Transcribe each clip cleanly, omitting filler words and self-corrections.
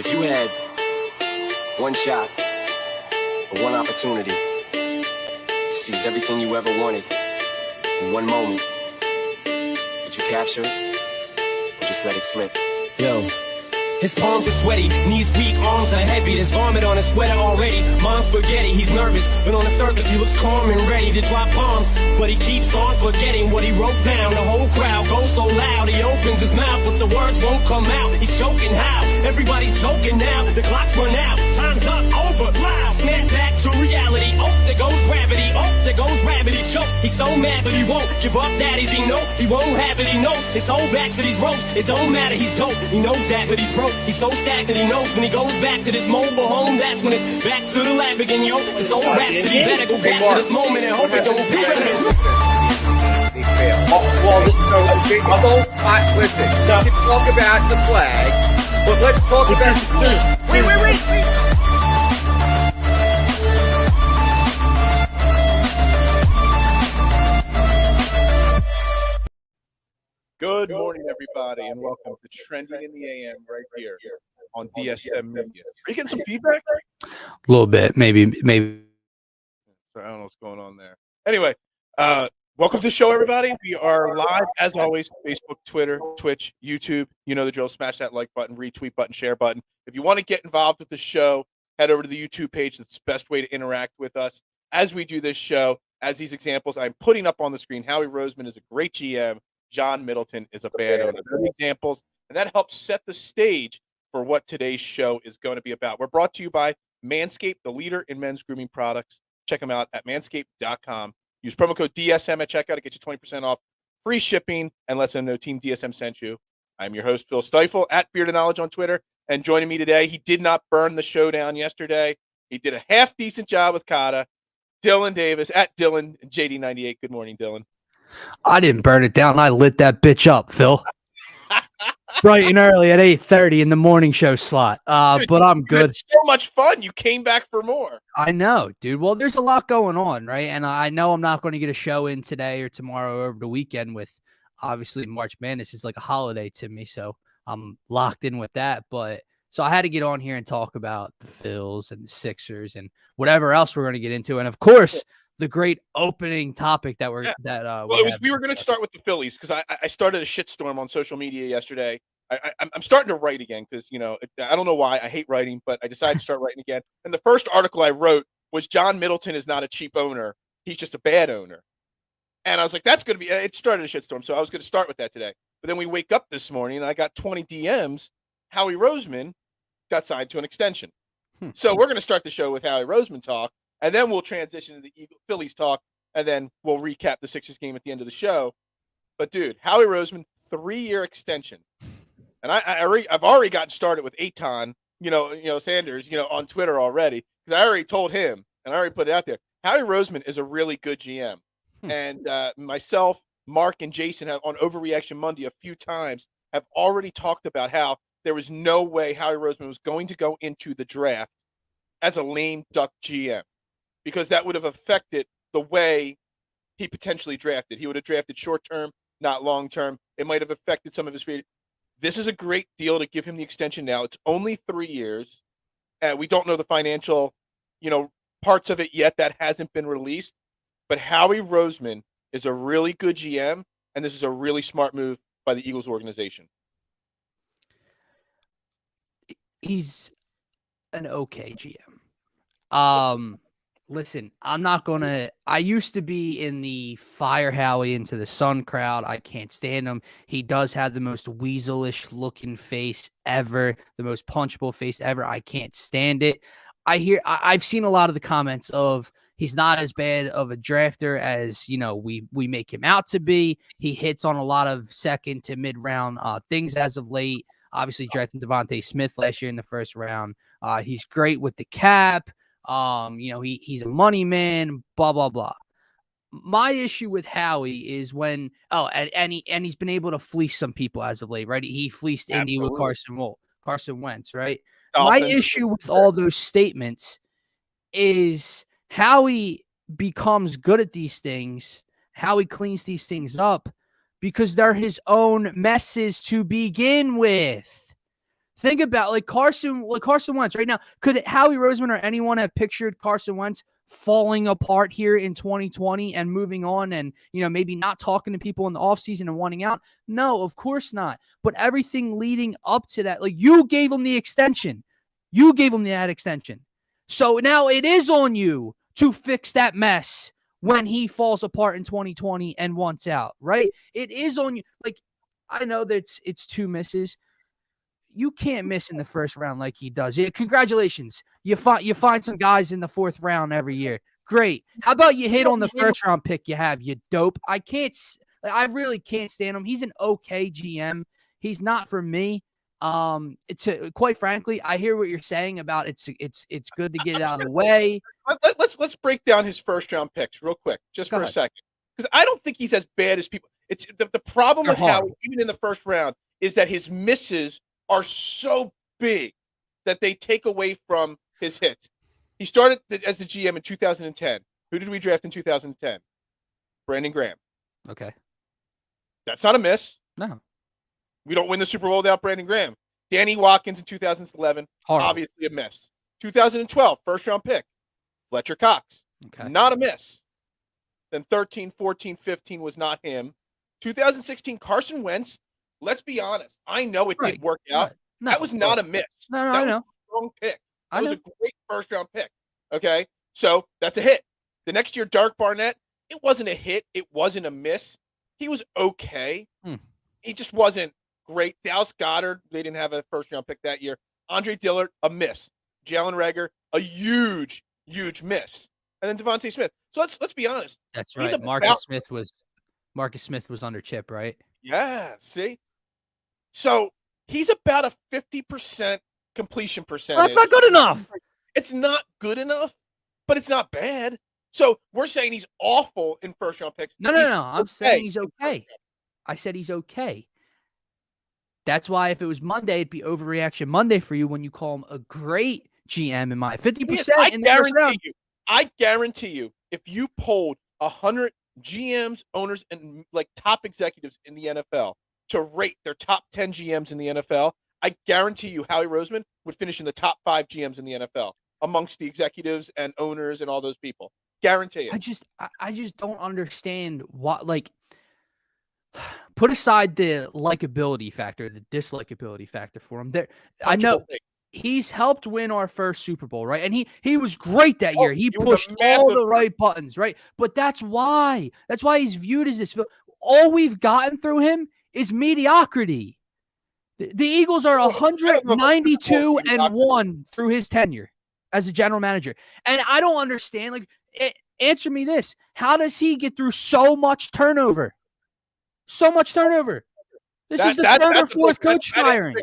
If you had one shot or one opportunity to seize everything you ever wanted in one moment, would you capture it or just let it slip? Yo. His palms are sweaty, knees weak, arms are heavy. There's vomit on his sweater already. Mom's spaghetti, he's nervous, but on the surface he looks calm and ready to drop bombs. But he keeps on forgetting what he wrote down. The whole crowd goes so loud, he opens his mouth, but the words won't come out. He's choking how? Everybody's choking now. The clock's run out, time's up, over, loud. Snap back to reality. Oh, there goes gravity. Oh, there goes rabbit. He choke. He's so mad, but he won't give up. Daddies, he know he won't have it. He knows his whole back to these ropes. It don't matter, he's dope. He knows that, but he's broke. He's so stagnant, he knows when he goes back to this mobile home, that's when it's back to the lab again, yo. This old rhapsody better go back to this moment and hope it don't pass him. Listen, we can talk about the flag, but let's talk about the Wait. Good morning, everybody, and welcome to Trending in the AM right here on DSM Media. Are you getting some feedback? A little bit, maybe. I don't know what's going on there. Anyway, welcome to the show, everybody. We are live, as always, Facebook, Twitter, Twitch, YouTube. You know the drill. Smash that like button, retweet button, share button. If you want to get involved with the show, head over to the YouTube page. That's the best way to interact with us as we do this show. As these examples I'm putting up on the screen, Howie Roseman is a great GM. John Middleton is a bad owner. They're the examples, and that helps set the stage for what today's show is going to be about. We're brought to you by Manscaped, the leader in men's grooming products. Check them out at manscaped.com. Use promo code DSM at checkout to get you 20% off, free shipping, and let them know Team DSM sent you. I'm your host, Phil Stiefel, at Beard of Knowledge on Twitter, and joining me today, he did not burn the show down yesterday. He did a half-decent job with Kata. Dylan Davis, at Dylan JD98. Good morning, Dylan. I didn't burn it down. I lit that bitch up, Phil. Bright and early at 8:30 in the morning show slot. Dude, but I'm good. It's so much fun. You came back for more. I know, dude. Well, there's a lot going on, right? And I know I'm not going to get a show in today or tomorrow or over the weekend with, obviously, March Madness is like a holiday to me, so I'm locked in with that. But so I had to get on here and talk about the Phils and the Sixers and whatever else we're going to get into. And, of course, the great opening topic that we were going to start with the Phillies because I started a shitstorm on social media yesterday. I'm starting to write again because, I don't know why. I hate writing, but I decided to start writing again. And the first article I wrote was John Middleton is not a cheap owner. He's just a bad owner. And I was like, that's going to be – it started a shitstorm, so I was going to start with that today. But then we wake up this morning, and I got 20 DMs. Howie Roseman got signed to an extension. So we're going to start the show with Howie Roseman talk. And then we'll transition to the Phillies talk, and then we'll recap the Sixers game at the end of the show. But, dude, Howie Roseman, 3-year extension. And I've already gotten started with Aton, Sanders, on Twitter already, because I already told him, and I already put it out there. Howie Roseman is a really good GM. And myself, Mark, and Jason on Overreaction Monday a few times have already talked about how there was no way Howie Roseman was going to go into the draft as a lame duck GM. Because that would have affected the way he potentially drafted. He would have drafted short-term, not long-term. It might have affected some of his free. This is a great deal to give him the extension now. It's only 3 years. We don't know the financial, parts of it yet. That hasn't been released. But Howie Roseman is a really good GM, and this is a really smart move by the Eagles organization. He's an okay GM. Listen, I'm not going to – I used to be in the fire Howie into the sun crowd. I can't stand him. He does have the most weaselish looking face ever, the most punchable face ever. I can't stand it. I've seen a lot of the comments of he's not as bad of a drafter as, we make him out to be. He hits on a lot of second to mid-round things as of late. Obviously, drafting Devontae Smith last year in the first round. He's great with the cap. He's a money man, blah, blah, blah. My issue with Howie is when, he's been able to fleece some people as of late, right? He fleeced Indy with Carson Wentz, right? My issue with all those statements is Howie becomes good at these things. Howie cleans these things up because they're his own messes to begin with. Think about like Carson Wentz right now. Could Howie Roseman or anyone have pictured Carson Wentz falling apart here in 2020 and moving on and, maybe not talking to people in the offseason and wanting out? No, of course not. But everything leading up to that, like you gave him the extension. You gave him that extension. So now it is on you to fix that mess when he falls apart in 2020 and wants out, right? It is on you. Like, I know that it's 2 misses. You can't miss in the first round like he does. Yeah, congratulations. You find some guys in the 4th round every year. Great. How about you hit on the first round pick you have, you dope? I really can't stand him. He's an okay GM. He's not for me. Quite frankly, I hear what you're saying about it's good to get it out of the way. Let's break down his first round picks real quick, just for a second, because I don't think he's as bad as people. It's the problem with Howie, even in the first round, is that his misses are so big that they take away from his hits. He started as the GM in 2010. Who did we draft in 2010? Brandon Graham. Okay. That's not a miss. No. We don't win the Super Bowl without Brandon Graham. Danny Watkins in 2011, obviously a miss. 2012, first round pick, Fletcher Cox. Okay. Not a miss. Then 13, 14, 15 was not him. 2016, Carson Wentz. Let's be honest. I know it did work out. Right. No, that was not a miss. No, that I was know. a strong pick. That was a great first round pick. Okay. So that's a hit. The next year, Dark Barnett, it wasn't a hit. It wasn't a miss. He was okay. He just wasn't great. Dallas Goedert, they didn't have a first round pick that year. Andre Dillard, a miss. Jalen Reagor, a huge, huge miss. And then Devontae Smith. So let's be honest. That's right. Marcus Smith was under Chip, right? Yeah. See? So he's about a 50% completion percentage. That's not good enough. It's not good enough, but it's not bad. So we're saying he's awful in first round picks. No. I'm saying he's okay. I said he's okay. That's why if it was Monday, it'd be overreaction Monday for you when you call him a great GM in my 50% in the first round. I guarantee you, if you polled 100 GMs, owners, and like top executives in the NFL to rate their top 10 GMs in the NFL, I guarantee you Howie Roseman would finish in the top 5 GMs in the NFL amongst the executives and owners and all those people. Guarantee it. I just don't understand what, like, put aside the likability factor, the dislikability factor for him. I know he's helped win our first Super Bowl, right? And he was great that year. He pushed all the right buttons, right? But that's why he's viewed as this. All we've gotten through him is mediocrity. The Eagles are 192-1 through his tenure as a general manager. And I don't understand. Like, answer me this. How does he get through so much turnover? So much turnover. This is the 3rd or 4th coach firing.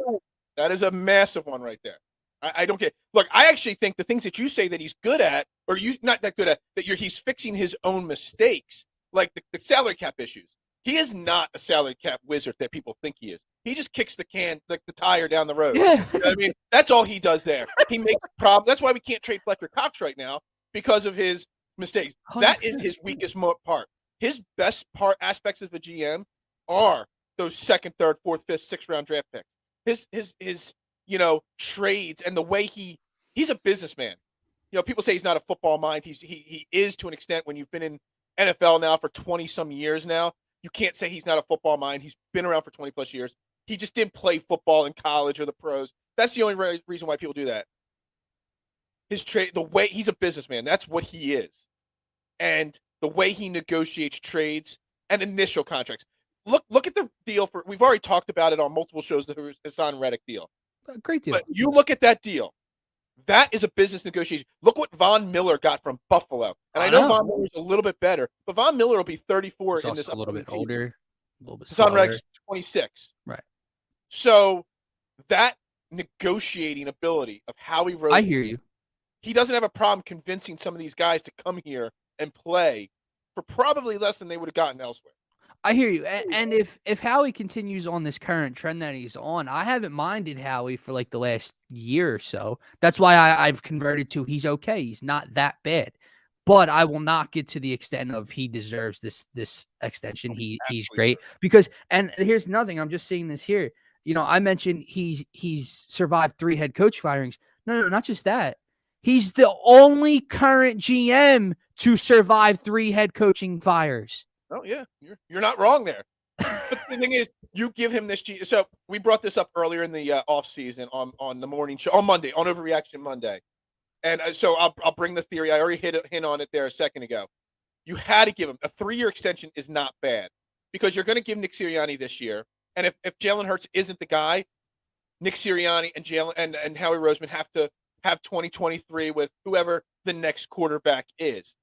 That is a massive one right there. I don't get. Look, I actually think the things that you say that he's good at, or you not that good at, that he's fixing his own mistakes, like the salary cap issues. He is not a salary cap wizard that people think he is. He just kicks the can, like the tire down the road. Yeah. You know what I mean, that's all he does there. He makes problems. That's why we can't trade Fletcher Cox right now, because of his mistakes. 100%. That is his weakest part. His best aspects as a GM are those 2nd, 3rd, 4th, 5th, 6th round draft picks. His trades and the way he's a businessman. People say he's not a football mind. He is to an extent. When you've been in NFL now for 20 some years now, you can't say he's not a football mind. He's been around for 20 plus years. He just didn't play football in college or the pros. That's the only reason why people do that. His trade, the way he's a businessman, that's what he is. And the way he negotiates trades and initial contracts. Look at the deal we've already talked about it on multiple shows, the Hassan Reddick deal. A great deal. But you look at that deal. That is a business negotiation. Look what Von Miller got from Buffalo. And I know Von Miller's a little bit better, but Von Miller will be 34 in this a little bit season. older, a little bit Hassan Reddick's 26. Right. So that negotiating ability of Howie Roseman. I hear you. He doesn't have a problem convincing some of these guys to come here and play for probably less than they would have gotten elsewhere. I hear you. And if Howie continues on this current trend that he's on, I haven't minded Howie for like the last year or so. That's why I've converted to he's okay. He's not that bad. But I will not get to the extent of he deserves this extension. He's great. Because, and here's nothing. I'm just seeing this here. I mentioned he's survived 3 head coach firings. No, not just that. He's the only current GM to survive 3 head coaching fires. Oh yeah, you're not wrong there. But the thing is, you give him this. So we brought this up earlier in the off season on the morning show on Monday on Overreaction Monday, and so I'll bring the theory. I already hit on it there a second ago. You had to give him a 3-year extension is not bad because you're going to give Nick Sirianni this year, and if Jalen Hurts isn't the guy, Nick Sirianni and Howie Roseman have to have 2023 with whoever the next quarterback is.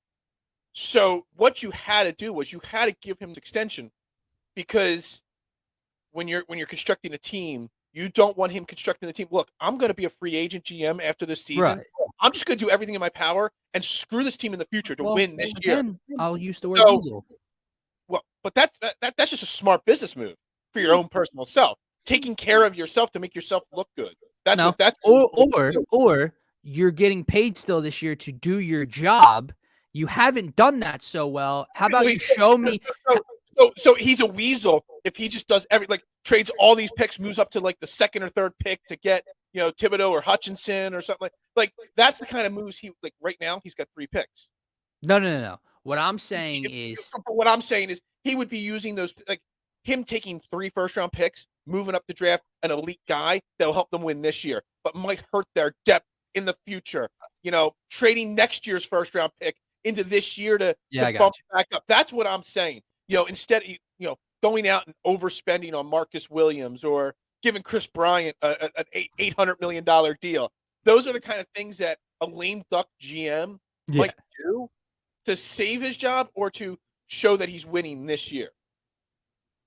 So what you had to do was you had to give him this extension because when you're constructing a team, you don't want him constructing the team. Look, I'm going to be a free agent GM after this season. Right. I'm just going to do everything in my power and screw this team in the future to win this year. I'll use the word weasel. Well, but that's just a smart business move for your own personal self. Taking care of yourself to make yourself look good. Or you're getting paid still this year to do your job. You haven't done that so well. How about you show me? So he's a weasel if he just does trades all these picks, moves up to like the 2nd or 3rd pick to get Thibodeau or Hutchinson or something like that's the kind of moves he right now. He's got 3 picks. No. What I'm saying is he would be using those him taking 3 first-round picks, moving up the draft an elite guy that'll help them win this year, but might hurt their depth in the future. Trading next year's first-round pick into this year to bump back up. That's what I'm saying. Instead of going out and overspending on Marcus Williams or giving Chris Bryant an $800 million deal. Those are the kind of things that a lame duck GM might do to save his job or to show that he's winning this year.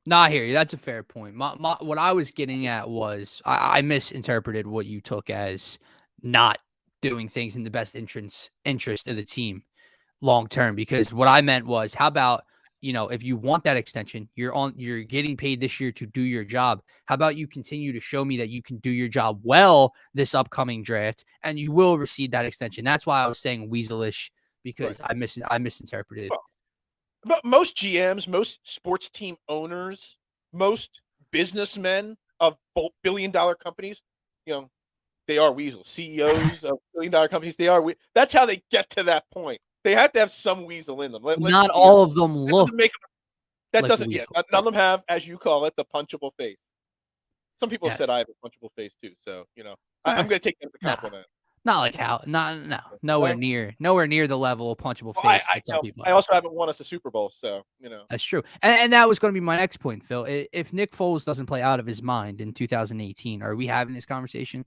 No, I hear you. That's a fair point. What I was getting at was I misinterpreted what you took as not doing things in the best interest of the team long term, because what I meant was, how about, if you want that extension, you're getting paid this year to do your job. How about you continue to show me that you can do your job well this upcoming draft, and you will receive that extension. That's why I was saying weaselish, because I misinterpreted. But most GMs, most sports team owners, most businessmen of billion-dollar companies, they are weasels. CEOs of billion-dollar companies, that's how they get to that point. They have to have some weasel in them. Not all of them look. That doesn't yet. None of them have, as you call it, the punchable face. Some people have said I have a punchable face too. So I'm going to take that as a compliment. Not like how, nowhere near the level of punchable face. I also haven't won us a Super Bowl, so that's true. And that was going to be my next point, Phil. If Nick Foles doesn't play out of his mind in 2018, are we having this conversation?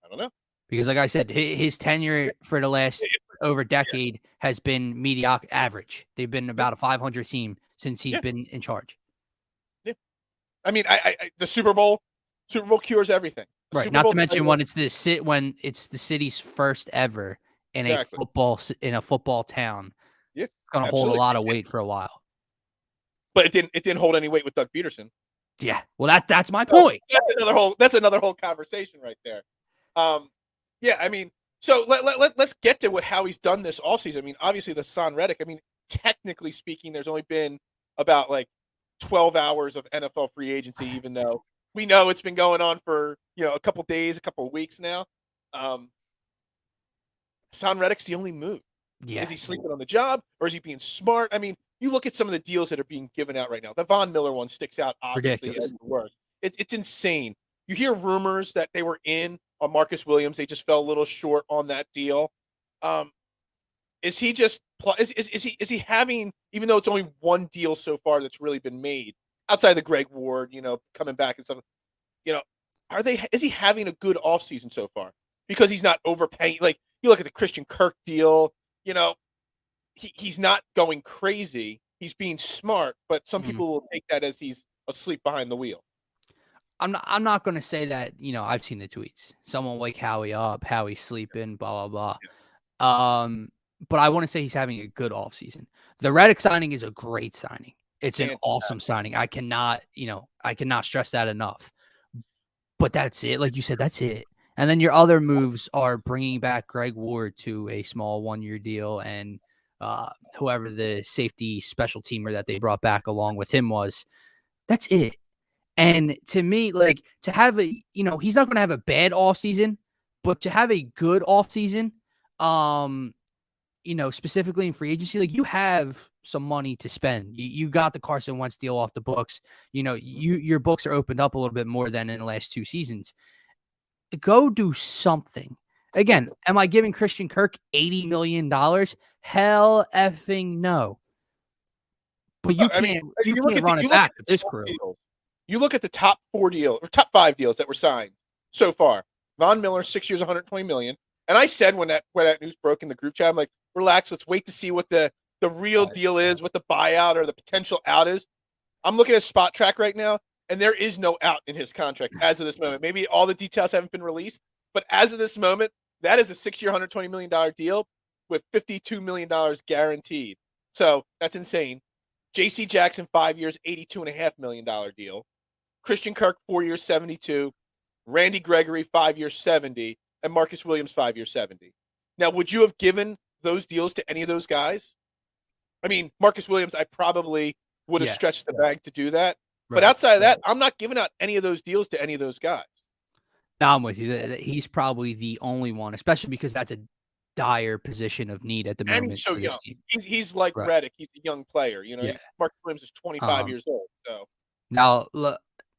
I don't know. Because, like I said, his tenure for the last over decade has been mediocre, average. They've been about a 500 team since he's been in charge. Yeah, I mean, the Super Bowl cures everything. Right. Not to mention when it's the city's first ever in a football town. Yeah, it's gonna hold a lot of weight for a while. But it didn't hold any weight with Doug Peterson. Yeah. Well, that's my point. That's another whole conversation right there. Yeah, I mean, so let's get to how he's done this all season. I mean, obviously the Son Reddick. I mean, technically speaking, there's only been about 12 hours of NFL free agency, even though we know it's been going on for a couple days, a couple of weeks now. Son Reddick's the only move. Yeah. Is he sleeping on the job or is he being smart? I mean, you look at some of the deals that are being given out right now. The Von Miller one sticks out obviously as the worst. It's insane. You hear rumors that they were in on Marcus Williams. They just fell a little short on that deal. Is he just is he having, even though it's only one deal so far that's really been made outside of the Greg Ward, coming back and stuff, is he having a good offseason so far? Because he's not overpaying. Like, you look at the Christian Kirk deal, he's not going crazy. He's being smart, but some people will take that as he's asleep behind the wheel. I'm not going to say that, I've seen the tweets. Someone wake Howie up, Howie's sleeping, blah, blah, blah. But I want to say he's having a good offseason. The Reddick signing is a great signing. It's an awesome signing. I cannot stress that enough. But that's it. Like you said, that's it. And then your other moves are bringing back Greg Ward to a small 1-year deal, and whoever the safety special teamer that they brought back along with him was. That's it. And to me, like, to have a, he's not going to have a bad offseason, but to have a good offseason, specifically in free agency, like, you have some money to spend. You got the Carson Wentz deal off the books. Your books are opened up a little bit more than in the last 2 seasons. Go do something. Again, am I giving Christian Kirk $80 million? Hell effing no. But you can't run it back with this crew. You look at the top 4 deals or top 5 deals that were signed so far. Von Miller, 6 years, $120 million. And I said when that news broke in the group chat, I'm like, relax, let's wait to see what the real deal is, what the buyout or the potential out is. I'm looking at Spot Track right now, and there is no out in his contract as of this moment. Maybe all the details haven't been released, but as of this moment, that is a 6-year, $120 million deal with $52 million guaranteed. So that's insane. J.C. Jackson, 5 years, $82.5 million deal. Christian Kirk, 4 years, 72. Randy Gregory, 5 years, 70. And Marcus Williams, 5 years, 70. Now, would you have given those deals to any of those guys? I mean, Marcus Williams, I probably would have stretched the bag to do that. Right. But outside of that, I'm not giving out any of those deals to any of those guys. No, I'm with you. He's probably the only one, especially because that's a dire position of need at the moment. And he's so young. He's like Reddick. He's a young player. Marcus Williams is 25 years old. So now,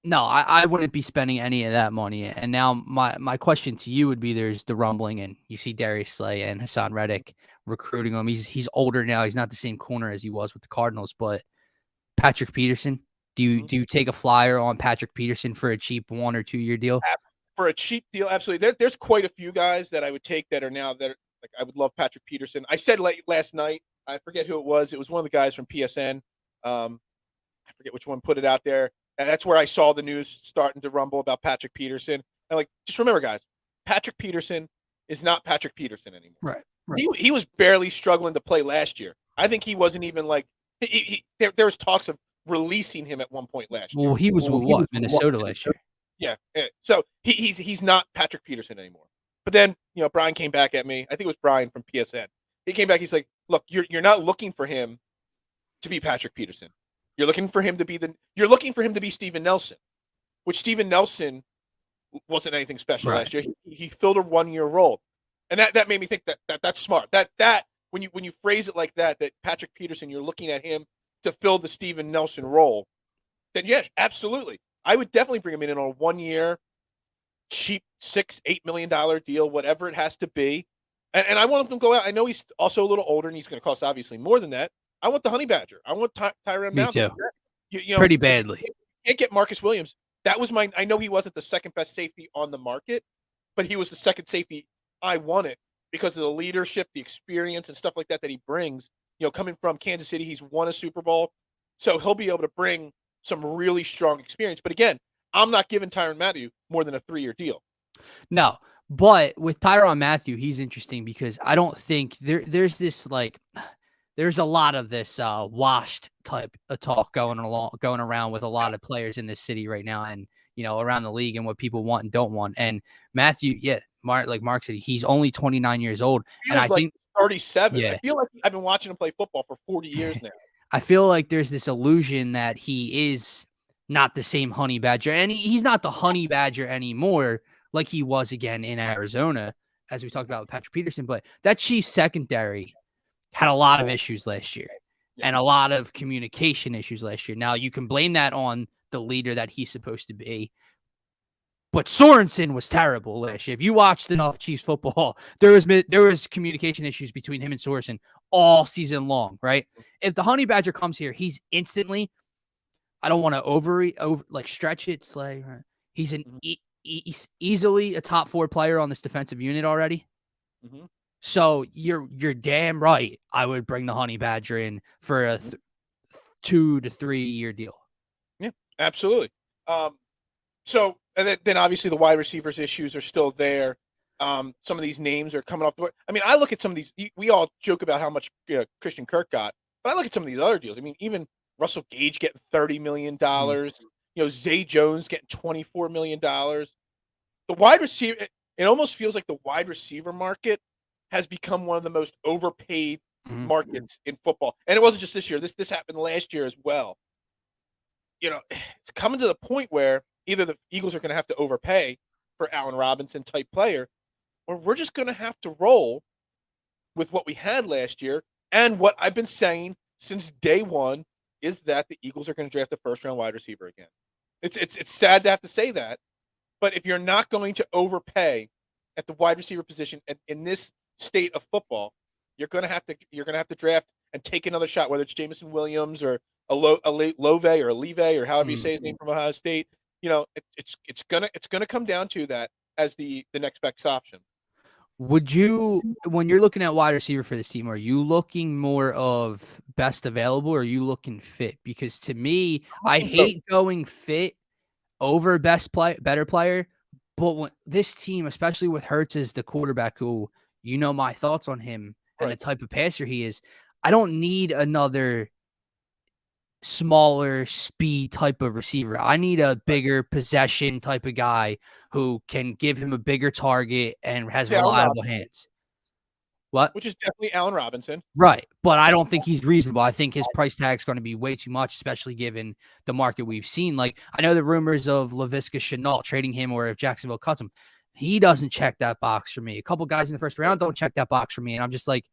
no, I wouldn't be spending any of that money. And now my question to you would be: there's the rumbling, and you see Darius Slay and Hassan Reddick recruiting him. He's older now. He's not the same corner as he was with the Cardinals. But Patrick Peterson, do you take a flyer on Patrick Peterson for a cheap 1 or 2 year deal? For a cheap deal, absolutely. There's quite a few guys that I would take that are now that. Like, I would love Patrick Peterson. I said last night, I forget who it was. It was one of the guys from PSN. I forget which one put it out there. And that's where I saw the news starting to rumble about Patrick Peterson. And just remember, guys, Patrick Peterson is not Patrick Peterson anymore. Right. He was barely struggling to play last year. I think he wasn't even there was talks of releasing him at one point last year. Well, he was Minnesota last year. Yeah. So he's not Patrick Peterson anymore. But then, Brian came back at me. I think it was Brian from PSN. He came back. He's like, look, you're not looking for him to be Patrick Peterson. You're looking for him to be Steven Nelson, which Steven Nelson wasn't anything special last year. He filled a 1-year role. And that made me think that's smart. That when you phrase it like that Patrick Peterson, you're looking at him to fill the Steven Nelson role, then yes, absolutely. I would definitely bring him in on a 1-year cheap $6-8 million deal, whatever it has to be. And I want him to go out. I know he's also a little older and he's going to cost obviously more than that. I want the Honey Badger. I want Tyrann Mathieu. Me too. Pretty badly. You can't get Marcus Williams. That was I know he wasn't the second best safety on the market, but he was the second safety I wanted because of the leadership, the experience and stuff like that he brings. Coming from Kansas City, he's won a Super Bowl. So he'll be able to bring some really strong experience. But again, I'm not giving Tyrann Mathieu more than a 3-year deal. No, but with Tyrann Mathieu, he's interesting because I don't think there's this there's a lot of this washed type of talk going around with a lot of players in this city right now, and around the league and what people want and don't want. And Mathieu, like Mark said, he's only 29 years old, and I think 37. Yeah. I feel like I've been watching him play football for 40 years now. I feel like there's this illusion that he is not the same Honey Badger, and he's not the Honey Badger anymore like he was again in Arizona, as we talked about with Patrick Peterson. But that Chiefs secondary had a lot of issues last year and a lot of communication issues last year. Now, you can blame that on the leader that he's supposed to be, but Sorensen was terrible last year. If you watched enough Chiefs football, there was communication issues between him and Sorensen all season long, right? If the Honey Badger comes here, he's instantly, I don't want to stretch it, Slay. Right? He's he's easily a top 4 player on this defensive unit already. Mm-hmm. So you're damn right. I would bring the Honey Badger in for a 2 to 3 year deal. Yeah, absolutely. So and then obviously the wide receivers issues are still there. Some of these names are coming off the board. I mean, I look at some of these. We all joke about how much Christian Kirk got, but I look at some of these other deals. I mean, even Russell Gage getting $30 million. Zay Jones getting $24 million. The wide receiver, it almost feels like the wide receiver market has become one of the most overpaid markets in football. And it wasn't just this year. This happened last year as well. it's coming to the point where either the Eagles are going to have to overpay for Allen Robinson type player, or we're just going to have to roll with what we had last year. And what I've been saying since day one is that the Eagles are going to draft a first-round wide receiver again. It's sad to have to say that, but if you're not going to overpay at the wide receiver position in this state of football, you're going to have to draft and take another shot, whether it's Jameson Williams or a Love or a Leve or however you say his name from Ohio State. It's gonna come down to that as the next best option. Would you, when you're looking at wide receiver for this team, are you looking more of best available or are you looking fit? Because to me, I hate going fit over better player. But when this team, especially with Hurts as the quarterback, who my thoughts on him and the type of passer he is, I don't need another smaller speed type of receiver. I need a bigger possession type of guy who can give him a bigger target and has reliable hands. What? Which is definitely Allen Robinson. Right. But I don't think he's reasonable. I think his price tag is going to be way too much, especially given the market we've seen. Like, I know the rumors of Laviska Shenault trading him, or if Jacksonville cuts him. He doesn't check that box for me. A couple guys in the first round don't check that box for me. And I'm just like,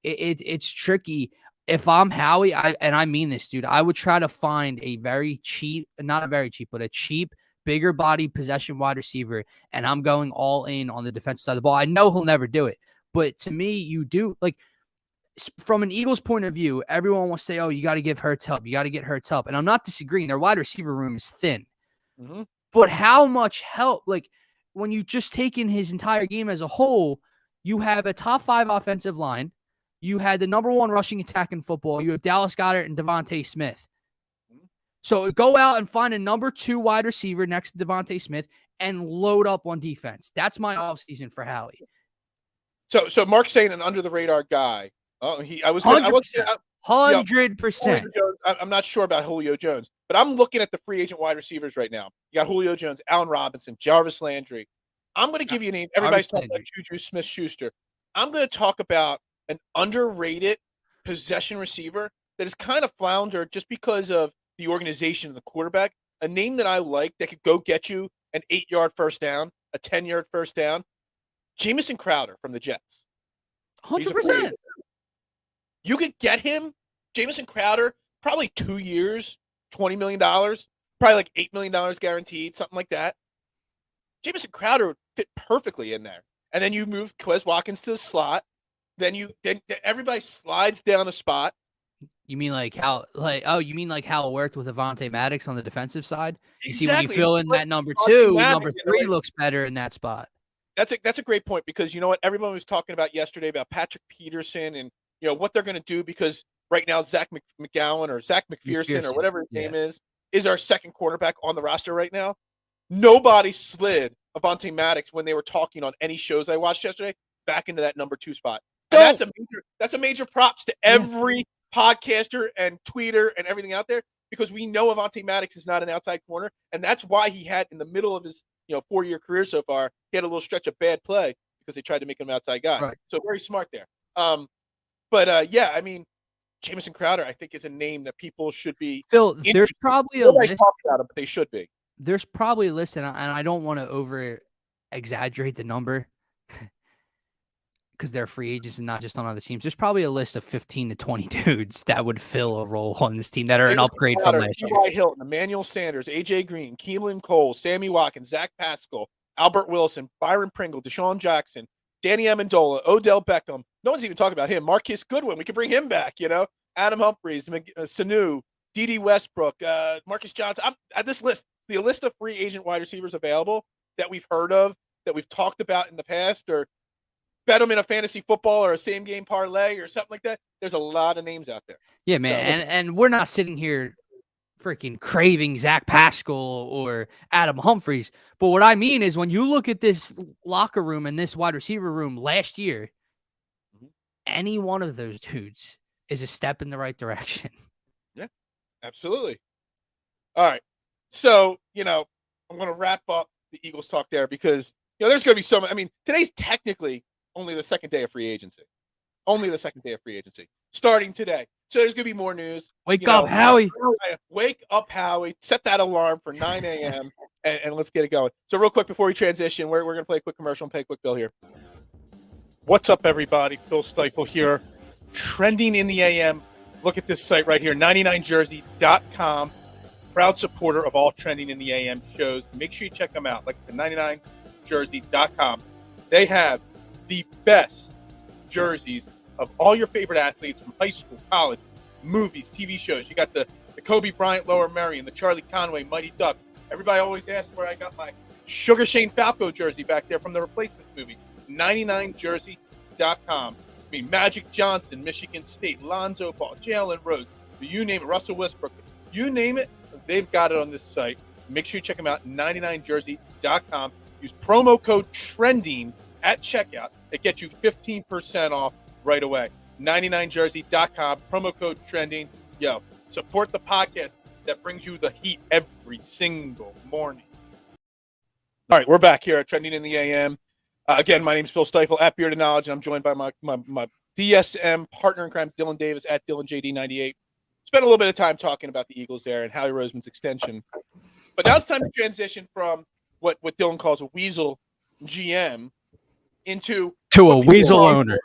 it's tricky. If I'm Howie, and I mean this, dude, I would try to find a very cheap, not a very cheap, but a cheap, bigger body possession wide receiver, and I'm going all in on the defensive side of the ball. I know he'll never do it, but to me, you do. Like, from an Eagles point of view, everyone will say, oh, you got to give Hurts help. You got to get Hurts help. And I'm not disagreeing. Their wide receiver room is thin. Mm-hmm. But how much help, like, when you just take in his entire game as a whole, you have a top 5 offensive line. You had the number 1 rushing attack in football. You have Dallas Goedert and Devontae Smith. So go out and find a number 2 wide receiver next to Devontae Smith and load up on defense. That's my offseason for Howie. So Mark's saying an under the radar guy. Oh, I was 100%. I'm not sure about Julio Jones, but I'm looking at the free agent wide receivers right now. You got Julio Jones, Allen Robinson, Jarvis Landry. I'm going to give you a name. Everybody's talking about Juju Smith-Schuster. I'm going to talk about an underrated possession receiver that has kind of floundered just because of the organization of the quarterback. A name that I like that could go get you an 8-yard first down, a 10-yard first down. Jamison Crowder from the Jets. 100%. You could get him, Jamison Crowder, probably 2 years, $20 million, probably like $8 million guaranteed, something like that. Jamison Crowder would fit perfectly in there. And then you move Quez Watkins to the slot. Then everybody slides down a spot. You mean like how it worked with Avonte Maddox on the defensive side? You see, when you Exactly. fill in that number 2, Maddox, number 3 looks better in that spot. That's a great point, because you know what everyone was talking about yesterday about Patrick Peterson and what they're going to do, because right now Zach McGowan or Zach McPherson or whatever his name is our second quarterback on the roster right now. Nobody slid Avonte Maddox when they were talking on any shows I watched yesterday back into that number 2 spot. And that's a major props to every podcaster and tweeter and everything out there, because we know Avonte Maddox is not an outside corner, and that's why he had, in the middle of his 4-year career so far, he had a little stretch of bad play because they tried to make him an outside guy. Right. So very smart there. I mean, Jamison Crowder, I think, is a name that people should be. Phil, there's probably a list about it, but they should be. There's probably a list, and I don't want to over exaggerate the number, because they're free agents and not just on other teams. There's probably a list of 15 to 20 dudes that would fill a role on this team that are an upgrade from last year. T.Y. Hilton, Emmanuel Sanders, A.J. Green, Keelan Cole, Sammy Watkins, Zach Pascal, Albert Wilson, Byron Pringle, Deshaun Jackson, Danny Amendola, Odell Beckham. No one's even talking about him. Marquise Goodwin. We could bring him back, Adam Humphries, Sanu, D.D. Westbrook, Marcus Johnson. This list, the list of free agent wide receivers available that we've heard of, that we've talked about in the past, or bet them in a fantasy football or a same game parlay or something like that. There's a lot of names out there. Yeah, man. And we're not sitting here freaking craving Zach Pascal or Adam Humphries. But what I mean is, when you look at this locker room and this wide receiver room last year, any one of those dudes is a step in the right direction. Yeah, absolutely. All right. So, I'm going to wrap up the Eagles talk there, because, there's going to be so much. I mean, today's technically only the second day of free agency. Starting today. So there's going to be more news. Wake up, Howie. Wake up, Howie. Set that alarm for 9 a.m. and let's get it going. So real quick before we transition, we're going to play a quick commercial and pay a quick bill here. What's up, everybody? Phil Stifle here. Trending in the AM. Look at this site right here, 99jersey.com. Proud supporter of all Trending in the AM shows. Make sure you check them out. Like I said, 99jersey.com. They have the best jerseys of all your favorite athletes from high school, college, movies, TV shows. You got the Kobe Bryant, Lower Merion, the Charlie Conway, Mighty Ducks. Everybody always asks where I got my Sugar Shane Falco jersey back there from the Replacements movie. 99jersey.com. I mean, Magic Johnson, Michigan State, Lonzo Ball, Jalen Rose, you name it, Russell Westbrook, you name it, they've got it on this site. Make sure you check them out, 99jersey.com. Use promo code TRENDING at checkout. It gets you 15% off right away. 99jersey.com, promo code TRENDING. Yo, support the podcast that brings you the heat every single morning. All right, we're back here at Trending in the AM. Again, my name is Phil Stifle at Beard of Knowledge, and I'm joined by my DSM partner in crime, Dylan Davis at DylanJD98. Spent a little bit of time talking about the Eagles there and Howie Roseman's extension. But now it's time to transition from what Dylan calls a weasel GM into a weasel owner.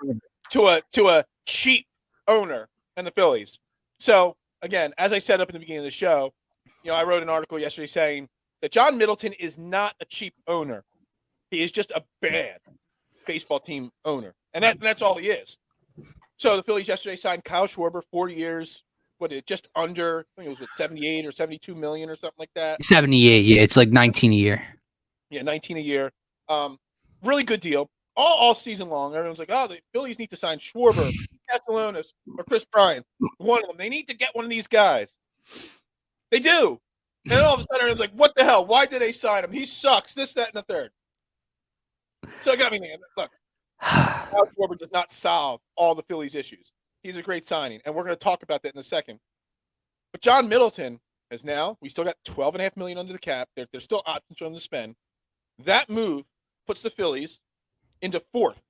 To a cheap owner and the Phillies. So, again, as I said up in the beginning of the show, I wrote an article yesterday saying that John Middleton is not a cheap owner. He is just a bad baseball team owner. And that's all he is. So the Phillies yesterday signed Kyle Schwarber, 4 years, just under, I think it was 78 or 72 million or something like that. 78, yeah. It's like 19 a year. Yeah, 19 a year. Really good deal. All season long. Everyone's like, oh, the Phillies need to sign Schwarber, Castellanos, or Chris Bryant. One of them. They need to get one of these guys. They do. And then all of a sudden, everyone's like, what the hell? Why did they sign him? He sucks. This, that, and the third. So it got me thinking, look, Kyle Schwarber does not solve all the Phillies' issues. He's a great signing, and we're going to talk about that in a second. But John Middleton has now, we still got $12.5 million under the cap. There's still options for him to spend. That move puts the Phillies into fourth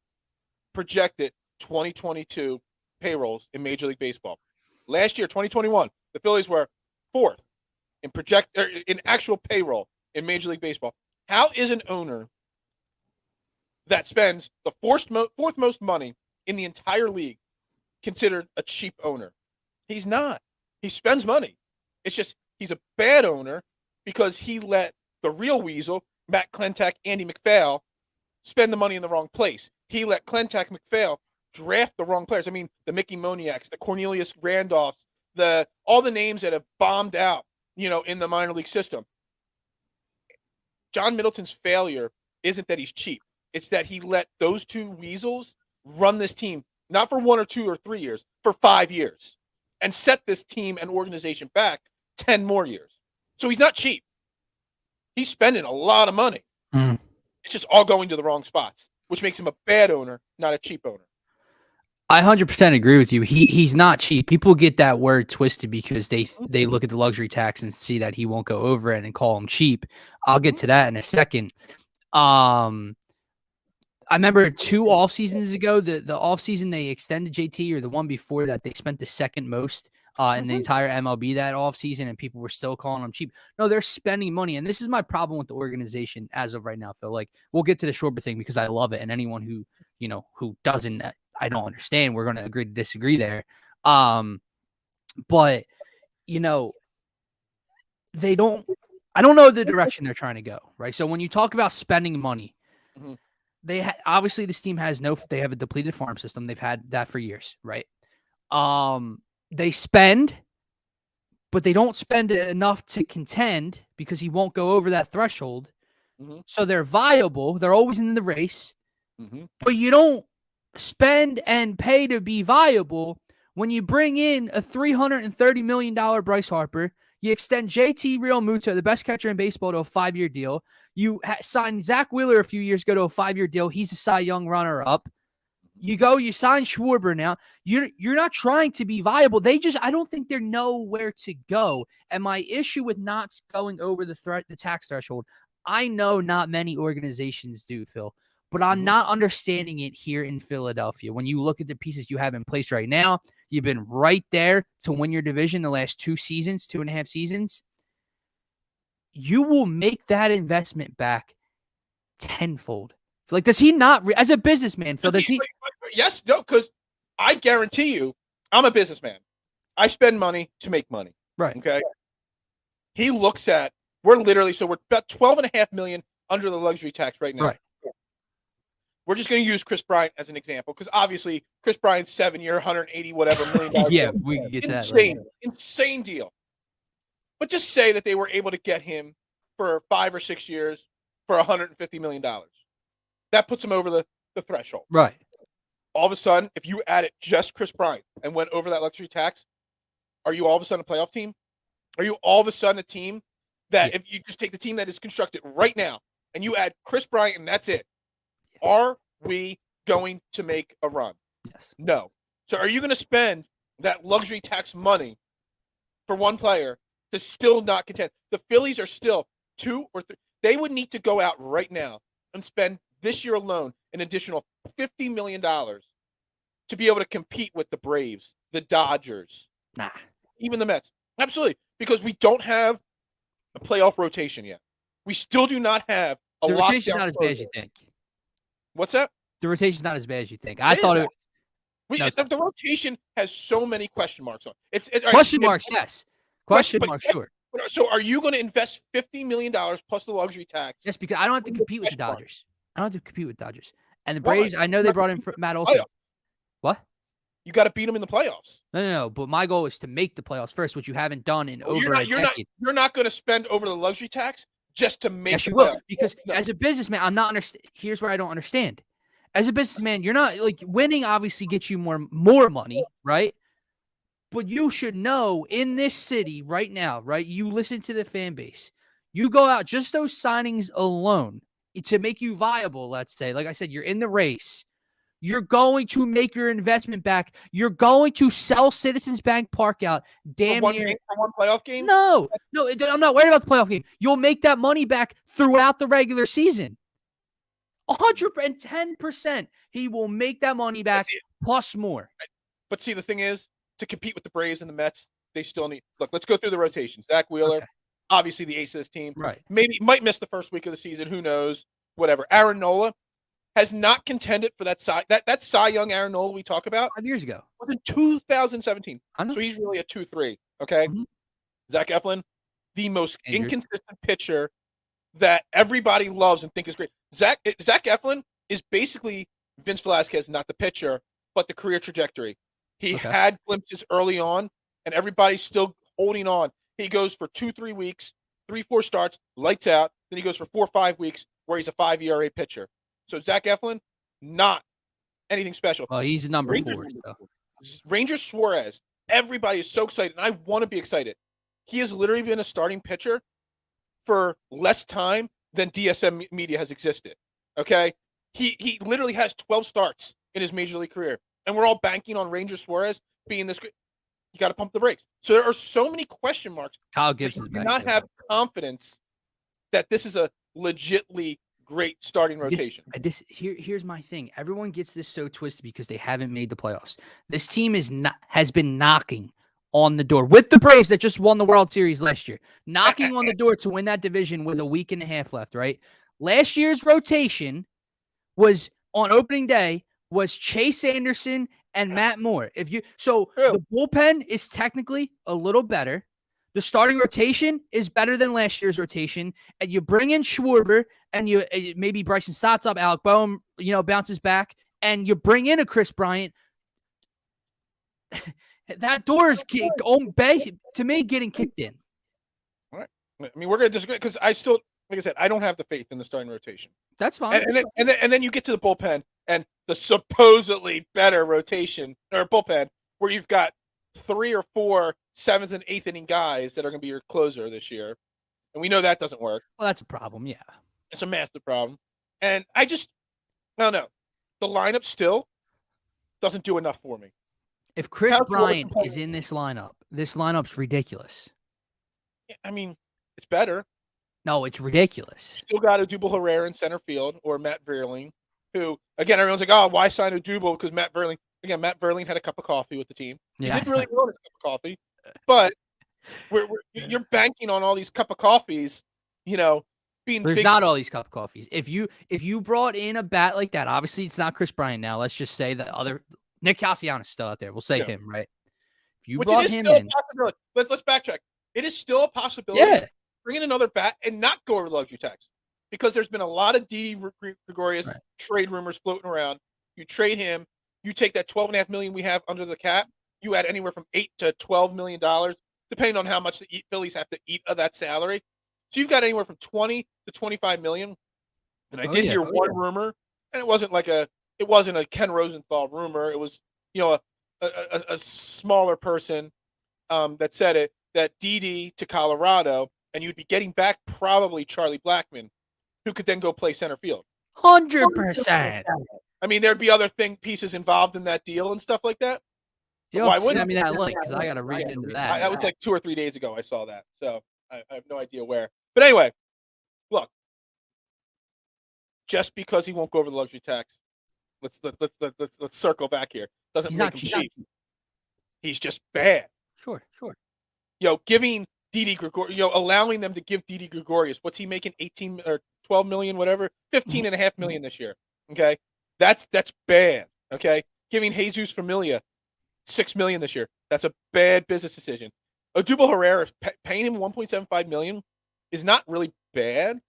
projected 2022 payrolls in Major League Baseball. Last year, 2021, the Phillies were fourth in actual payroll in Major League Baseball. How is an owner that spends the fourth most money in the entire league considered a cheap owner? He's not. He spends money. It's just he's a bad owner because he let the real weasel, Matt Klentak, Andy McPhail, spend the money in the wrong place. He let Klentak, McPhail draft the wrong players. I mean, the Mickey Moniaks, the Cornelius Randolphs, all the names that have bombed out, in the minor league system. John Middleton's failure isn't that he's cheap. It's that he let those two weasels run this team, not for 1 or 2 or 3 years, for 5 years, and set this team and organization back 10 more years. So he's not cheap. He's spending a lot of money. Mm. It's just all going to the wrong spots, which makes him a bad owner, not a cheap owner. I 100% agree with you. He's not cheap. People get that word twisted because they look at the luxury tax and see that he won't go over it and call him cheap. I'll get to that in a second. I remember 2 off seasons ago, the off season they extended JT, or the one before that, they spent the second most in the entire MLB that off season, and people were still calling them cheap. No, they're spending money, and this is my problem with the organization as of right now, Phil. Like, we'll get to the Schwarber thing because I love it, and anyone who doesn't, I don't understand. We're going to agree to disagree there. But they don't. I don't know the direction they're trying to go, right? So when you talk about spending money. Mm-hmm. Obviously this team they have a depleted farm system. They've had that for years, right? They spend, but they don't spend enough to contend because he won't go over that threshold. Mm-hmm. So they're viable. They're always in the race, mm-hmm. But you don't spend and pay to be viable when you bring in a $330 million Bryce Harper. You extend JT Realmuto, the best catcher in baseball, to a 5-year deal. You signed Zach Wheeler a few years ago to a 5-year deal. He's a Cy Young runner-up. You sign Schwarber now. You're not trying to be viable. I don't think they know where to go. And my issue with not going over the tax threshold, I know not many organizations do, Phil, but I'm not understanding it here in Philadelphia. When you look at the pieces you have in place right now, You've been right there to win your division the last 2.5 seasons. You will make that investment back tenfold. Like, does he not, as a businessman, Phil, does he? Yes, no, because I guarantee you, I'm a businessman. I spend money to make money. Right. Okay. He looks at, we're about $12.5 million under the luxury tax right now. Right. We're just going to use Chris Bryant as an example because obviously Chris Bryant's 7-year, $180 million. Yeah, we can get insane, that. insane deal. But just say that they were able to get him for 5 or 6 years for $150 million. That puts him over the threshold. Right. All of a sudden, if you added just Chris Bryant and went over that luxury tax, are you all of a sudden a playoff team? Are you all of a sudden a team that if you just take the team that is constructed right now and you add Chris Bryant and that's it, are we going to make a run? Yes. No. So are you going to spend that luxury tax money for one player to still not contend? The Phillies are still 2 or 3. They would need to go out right now and spend this year alone an additional $50 million to be able to compete with the Braves, the Dodgers, even the Mets. Absolutely. Because we don't have a playoff rotation yet. We still do not have a lockdown. The rotation's not as bad as you think. What's that? The rotation's not as bad as you think. I thought it. The rotation has so many question marks on it. Question marks, yes. Question marks, sure. So are you going to invest $50 million plus the luxury tax? Yes, because I don't have to compete with the Dodgers. And the Braves, I know they brought in Matt Olson. What? You got to beat them in the playoffs. No. But my goal is to make the playoffs first, which you haven't done in over a decade. You're not going to spend over the luxury tax just to make. Yes, you will. Because as a businessman, I'm not understand. Here's where I don't understand. As a businessman, you're not like winning. Obviously, gets you more money, right? But you should know in this city right now, right? You listen to the fan base. You go out just those signings alone to make you viable. Let's say, like I said, you're in the race. You're going to make your investment back. You're going to sell Citizens Bank Park out damn near for one playoff game. No, I'm not worried about the playoff game. You'll make that money back throughout the regular season. 110%. He will make that money back plus more. But see, the thing is, to compete with the Braves and the Mets, they still need. Look, let's go through the rotation. Zach Wheeler, obviously the ace of this team. Right. Maybe might miss the first week of the season. Who knows? Whatever. Aaron Nola has not contended for that Cy Young Aaron Nola we talk about 5 years ago. Was in 2017. So he's really a 2-3. Okay. Mm-hmm. Zach Eflin, the most inconsistent pitcher that everybody loves and think is great. Zach Eflin is basically Vince Velasquez, not the pitcher, but the career trajectory. He had glimpses early on, and everybody's still holding on. He goes for 2-3 weeks, 3-4 starts, lights out. Then he goes for 4 or 5 weeks where he's a 5 ERA pitcher. So Zach Eflin, not anything special. Well, he's a number 4. Ranger Suarez, everybody is so excited, and I want to be excited. He has literally been a starting pitcher for less time than DSM media has existed. Okay? He literally has 12 starts in his major league career. And we're all banking on Ranger Suarez being this great. You got to pump the brakes. So there are so many question marks. Kyle Gibson do not have confidence that this is a legitly great starting rotation. Here's my thing. Everyone gets this so twisted because they haven't made the playoffs. This team has been knocking on the door with the Braves that just won the World Series last year, knocking on the door to win that division with a week and a half left, right? Last year's rotation was on opening day was Chase Anderson and Matt Moore. The bullpen is technically a little better. The starting rotation is better than last year's rotation, and you bring in Schwarber, and you maybe Bryson Stott's up, Alec Boehm, bounces back, and you bring in a Chris Bryant. That door is to me getting kicked in. All right. I mean, we're going to disagree because I still, like I said, I don't have the faith in the starting rotation. That's fine. And then you get to the bullpen and the supposedly better rotation or bullpen where you've got 3 or 4 7th and 8th inning guys that are going to be your closer this year. And we know that doesn't work. Well, that's a problem. Yeah. It's a massive problem. And I don't know. The lineup still doesn't do enough for me. If Chris Bryant is in this lineup's ridiculous. I mean, it's better. No, it's ridiculous. Still got Odubel Herrera in center field or Matt Vierling, who, again, everyone's like, oh, why sign Odubel? Because Matt Vierling. Again, Matt Verlaine had a cup of coffee with the team. He Yeah. did really well in his cup of coffee, but you're banking on all these cup of coffees, being There's big. not all these cup of coffees. If you brought in a bat like that, obviously it's not Chris Bryant now. Let's just say the other Nick Castellanos still out there. We'll say him, right? If you Which it brought is him still in, a possibility. Let's backtrack. It is still a possibility. yeah, Bring in another bat and not go over the luxury tax, because there's been a lot of Didi Gregorius trade rumors floating around. You trade him, you take that $12.5 million we have under the cap, you add anywhere from $8 to $12 million, depending on how much the Phillies have to eat of that salary. So you've got anywhere from 20 to 25 million. And I did hear one rumor, and it wasn't a Ken Rosenthal rumor. It was, a smaller person that said it, that Didi to Colorado, and you'd be getting back probably Charlie Blackmon, who could then go play center field. 100%. I mean, there'd be other pieces involved in that deal and stuff like that. You have to send me that link because I got to read into that. That was like 2 or 3 days ago I saw that, so I have no idea where. But anyway, look, just because he won't go over the luxury tax, let's circle back here. Doesn't make him cheap. He's just bad. Sure. Giving Didi Gregorius, allowing them to give Didi Gregorius, what's he making? 18 or 12 million, whatever, 15.5 million this year. Okay, that's bad. Okay, giving Jesus Familia $6 million this year, that's a bad business decision. Odubel Herrera, paying him 1.75 million is not really bad,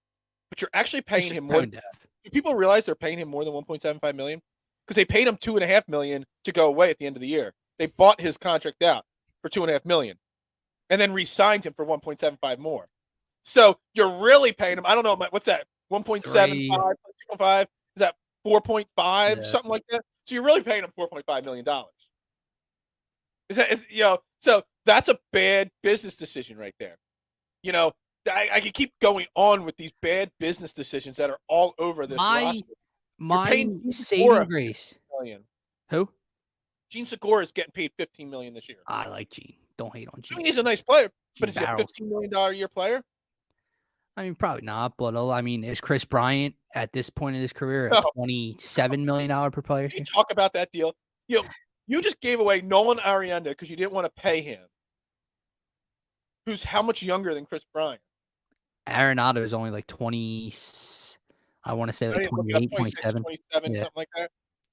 but you're actually paying him more. Do people realize they're paying him more than 1.75 million? Because they paid him $2.5 million to go away at the end of the year. They bought his contract out for $2.5 million, and then re-signed him for 1.75 more. So you're really paying him. I don't know what's that. 1.75 plus 2.5 is that 4.5 something like that. So you're really paying him $4.5 million. So that's a bad business decision right there. I could keep going on with these bad business decisions that are all over this roster. My saving grace. Who? Gene Segura is getting paid $15 million this year. I like Gene. Don't hate on Gene. I mean, he's a nice player, but is he a $15 million a year player? I mean, probably not. But I mean, is Chris Bryant at this point in his career a $27 million per player? You talk about that deal. You just gave away Nolan Arianda because you didn't want to pay him. Who's how much younger than Chris Bryant? Arenado is only like 20. I want to say like 28, 27, something like that.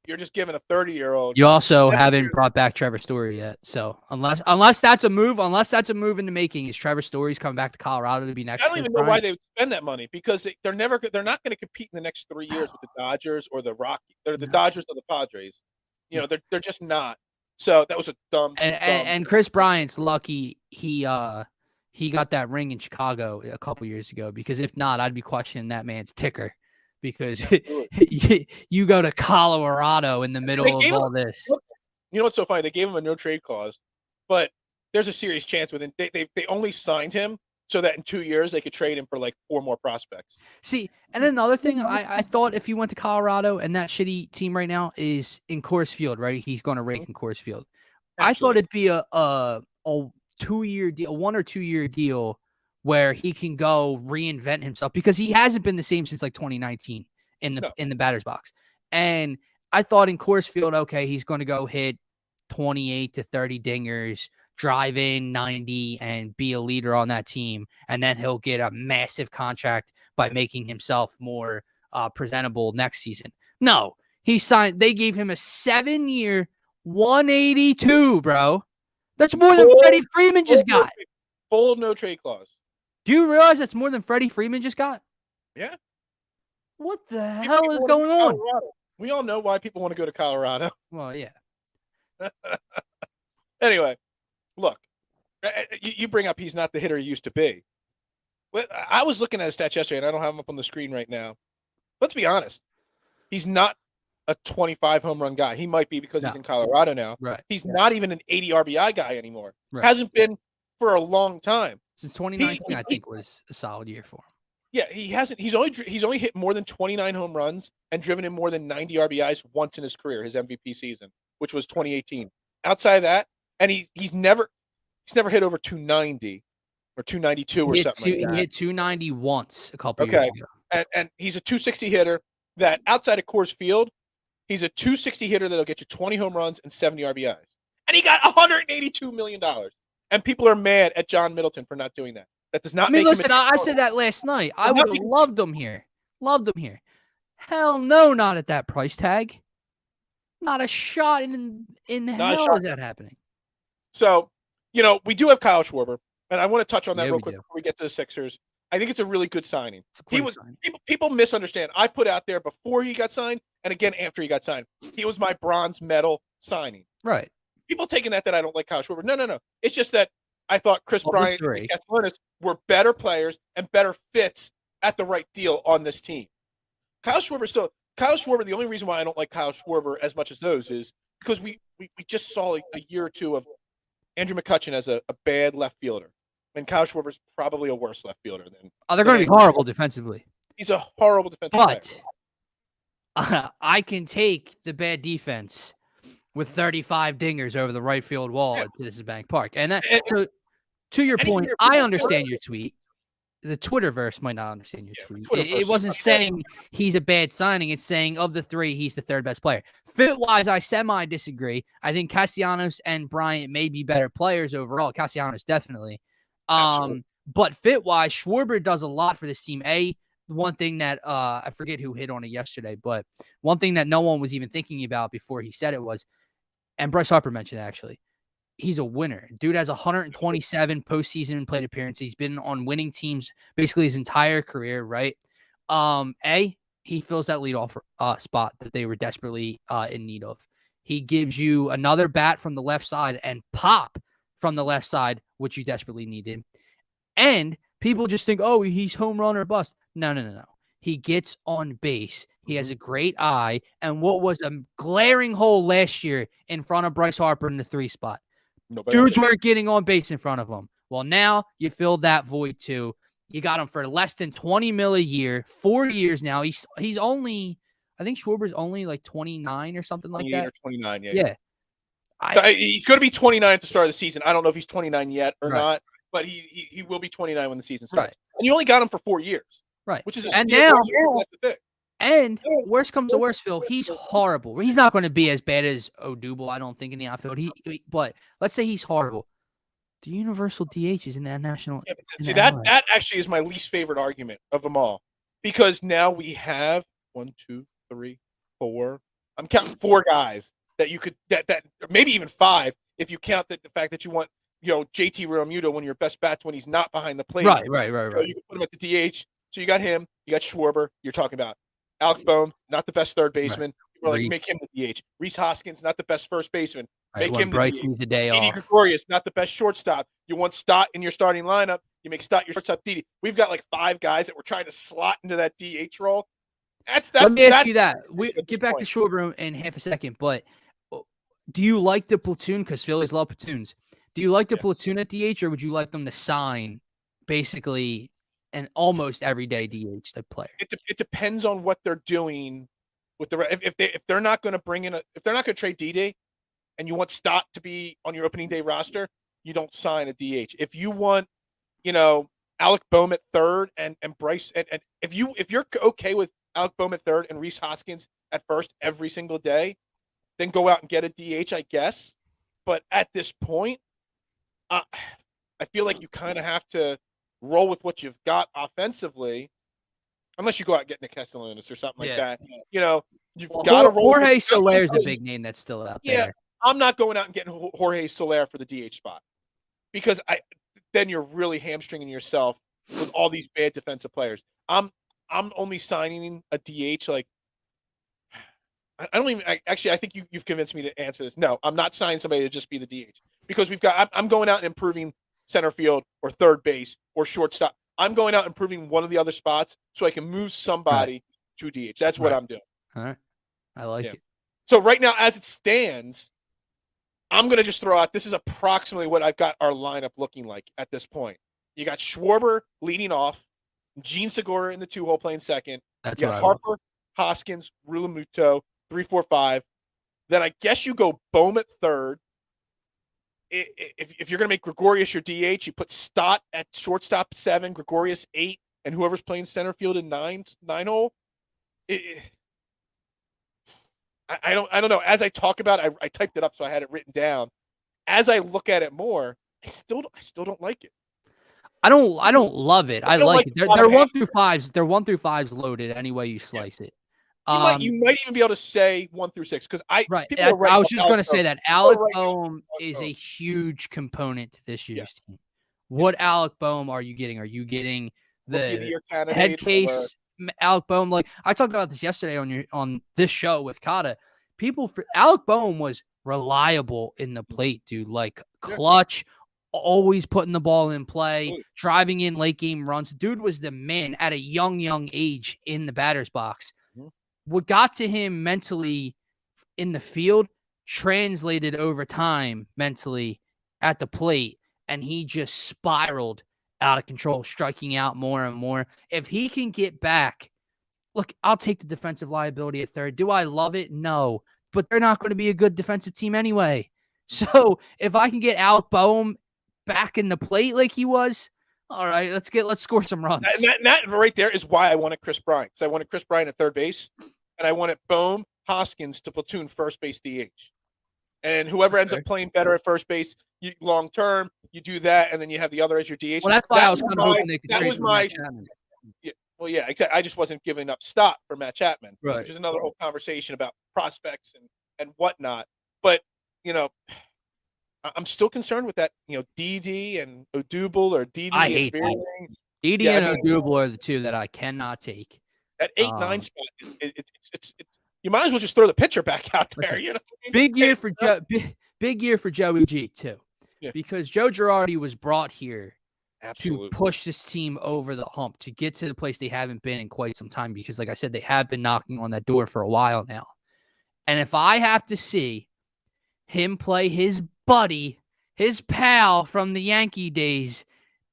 You're just giving a 30-year-old. You also haven't brought back Trevor Story yet. So unless that's a move in the making, is Trevor Story's coming back to Colorado to be next? I don't even know why they would spend that money, because they're not going to compete in the next 3 years with the Dodgers or the Rockies. They're the Dodgers or the Padres. They're just not. So that was a dumb. And Chris Bryant's lucky he got that ring in Chicago a couple years ago, because if not, I'd be questioning that man's ticker. Because you go to Colorado in the middle of all this. You know what's so funny? They gave him a no trade clause, but there's a serious chance with him. They only signed him so that in 2 years they could trade him for like 4 more prospects. See, and another thing, I thought if he went to Colorado and that shitty team right now is in Coors Field, right? He's going to rake in Coors Field. Absolutely. I thought it'd be a 2-year deal, 1 or 2 year deal, where he can go reinvent himself, because he hasn't been the same since like 2019 in the batter's box. And I thought in Coors Field, okay, he's going to go hit 28 to 30 dingers, drive in 90, and be a leader on that team. And then he'll get a massive contract by making himself more presentable next season. No, they gave him a 7-year, 182, bro. That's more than Freddie Freeman just got. Full no trade clause. Do you realize that's more than Freddie Freeman just got? Yeah. What the hell is going on? We all know why people want to go to Colorado. Well, yeah. Anyway, look, you bring up he's not the hitter he used to be. I was looking at his stats yesterday, and I don't have him up on the screen right now. Let's be honest. He's not a 25 home run guy. He might be because he's in Colorado now. Right. He's not even an 80 RBI guy anymore. Right. Hasn't been for a long time. Since 2019, I think was a solid year for him. Yeah, he hasn't. He's only hit more than 29 home runs and driven in more than 90 RBIs once in his career, his MVP season, which was 2018. Outside of that, and he's never hit over 290 or 292 or something like that. He hit 290 once a couple years ago. And he's a 260 hitter that outside of Coors Field, He's a 260 hitter that'll get you 20 home runs and 70 RBIs. And he got $182 million. And people are mad at John Middleton for not doing that. That does not make listen, him I said that last night. I would have loved him here. Loved him here. Hell no, not at that price tag. Not a shot in hell is that happening. So, we do have Kyle Schwarber, and I want to touch on that real quick before we get to the Sixers. I think it's a really good signing. People misunderstand. I put out there before he got signed, and again after he got signed. He was my bronze medal signing. Right. People taking that I don't like Kyle Schwarber. No. It's just that I thought Chris Bryant and Castellanos were better players and better fits at the right deal on this team. Kyle Schwarber, the only reason why I don't like Kyle Schwarber as much as those is because we just saw a year or two of Andrew McCutchen as a bad left fielder. And Kyle Schwarber's probably a worse left fielder than. They're going to be horrible defensively. He's a horrible defensive player. But I can take the bad defense with 35 dingers over the right field wall at Citizens Bank Park. And to your point, I understand your tweet. The Twitterverse might not understand your tweet. It wasn't saying he's a bad signing. It's saying of the three, he's the third best player. Fit-wise, I semi-disagree. I think Castellanos and Bryant may be better players overall. Castellanos, definitely. But fit-wise, Schwarber does a lot for this team. One thing that I forget who hit on it yesterday, but one thing that no one was even thinking about before he said it was, and Bryce Harper mentioned it actually, he's a winner. Dude has 127 postseason plate appearances. He's been on winning teams basically his entire career, right? He fills that leadoff spot that they were desperately in need of. He gives you another bat from the left side and pop from the left side, which you desperately needed. And people just think, oh, he's home run or bust. No. He gets on base. He has a great eye. And what was a glaring hole last year in front of Bryce Harper in the 3 spot? Dudes weren't getting on base in front of him. Well, now you filled that void too. You got him for less than $20 million a year, 4 years now. He's only, I think Schwarber's only like 29 or something like that. Or 29, yeah. He's going to be 29 at the start of the season. I don't know if he's 29 yet or not, but he will be 29 when the season starts. Right. And you only got him for 4 years. Right. Which is and now, that's the thing. And worst comes to worst, Phil, he's horrible. He's not going to be as bad as Odubel, I don't think, in the outfield. But let's say he's horrible. The universal DH is in that national. Yeah, see, that actually is my least favorite argument of them all. Because now we have 1, 2, 3, 4. I'm counting 4 guys that you could that maybe even 5 if you count the fact that you want JT Realmuto, one of your best bats when he's not behind the plate. Right. So you can put him at the DH. So you got him, you got Schwarber. You're talking about Alec Boehm, not the best third baseman. People are like, make him the DH. Reese Hoskins, not the best first baseman. Make him the DH. Needs a day Didi off. Gregorius, not the best shortstop. You want Stott in your starting lineup. You make Stott your shortstop. Didi. We've got like 5 guys that we're trying to slot into that DH role. Let me ask you that. We get back to Schwarber in half a second, but do you like the platoon? Because Phillies love platoons. Do you like the platoon at DH, or would you like them to sign basically an almost everyday DH type player? It depends on what they're doing with the if they're not going to bring in if they're not going to trade D-Day, and you want Stott to be on your opening day roster, you don't sign a DH. If you want, Alec Boehm at third and Bryce, and if you're okay with Alec Boehm at third and Reese Hoskins at first every single day, then go out and get a DH, I guess. But at this point, I feel like you kind of have to roll with what you've got offensively, unless you go out and get Nick Castellanos or something like that. You've got to roll. Jorge Soler is a big name that's still out there. Yeah, I'm not going out and getting Jorge Soler for the DH spot because then you're really hamstringing yourself with all these bad defensive players. I'm only signing a DH like. I don't even actually. I think you've convinced me to answer this. No, I'm not signing somebody to just be the DH because I'm going out and improving center field or third base or shortstop. I'm going out and improving one of the other spots so I can move somebody to DH. That's what I'm doing. All right, I like it. So right now, as it stands, I'm going to just throw out. This is approximately what I've got our lineup looking like at this point. You got Schwarber leading off, Gene Segura in the 2-hole playing second. That's you got Harper, Hoskins, Realmuto. 3, 4, 5. Then I guess you go Boehm at third. If you're going to make Gregorius your DH, you put Stott at shortstop 7, Gregorius 8, and whoever's playing center field in 9-hole. I don't know. As I talk about it, I typed it up so I had it written down. As I look at it more, I still don't like it. I don't love it. I I don't like like it. the They're, bottom they're one half. through fives. They're 1 through 5s loaded any way you Yeah. slice it. You might even be able to say 1 through 6 because Right. people are right. I was just going to say that Alec Boehm Alec is Boehm. a huge component to this Yeah. year's team. What Alec Boehm are you getting? Are you getting Rookie of the the year head candidate or case Alec Boehm? Like I talked about this yesterday on this show with Kata. Alec Boehm was reliable in the plate, dude. Like Yeah. clutch, always putting the ball in play, Absolutely. driving in late game runs. Dude was the man at a young age in the batter's box. Mhm. What got to him mentally in the field translated over time mentally at the plate, and he just spiraled out of control, striking out more and more. If he can get back, look, I'll take the defensive liability at third. Do I love it? No, but they're not going to be a good defensive team anyway. So if I can get Alec Boehm back in the plate like he was, all right, let's score some runs. And that right there is why I wanted Chris Bryant. Because I wanted Chris Bryant at third base, and I wanted Boehm, Hoskins to platoon first base DH. And whoever ends up playing better at first base long term, you do that, and then you have the other as your DH. Well, that's why I was kind of hoping they could trade for Matt Chapman. Yeah, well, yeah, exactly. I just wasn't giving up stock for Matt Chapman, Right. which is another whole conversation about prospects and whatnot. But I'm still concerned with that. DD and Odubel or DD. I hate Beerling. DD and Odubel are the two that I cannot take. That 8-9 spot, it's you might as well just throw the pitcher back out there. Listen, big year for Joe. Big year for Joey G too, because Joe Girardi was brought here to push this team over the hump to get to the place they haven't been in quite some time. Because, like I said, they have been knocking on that door for a while now. And if I have to see him play his buddy, his pal from the Yankee days,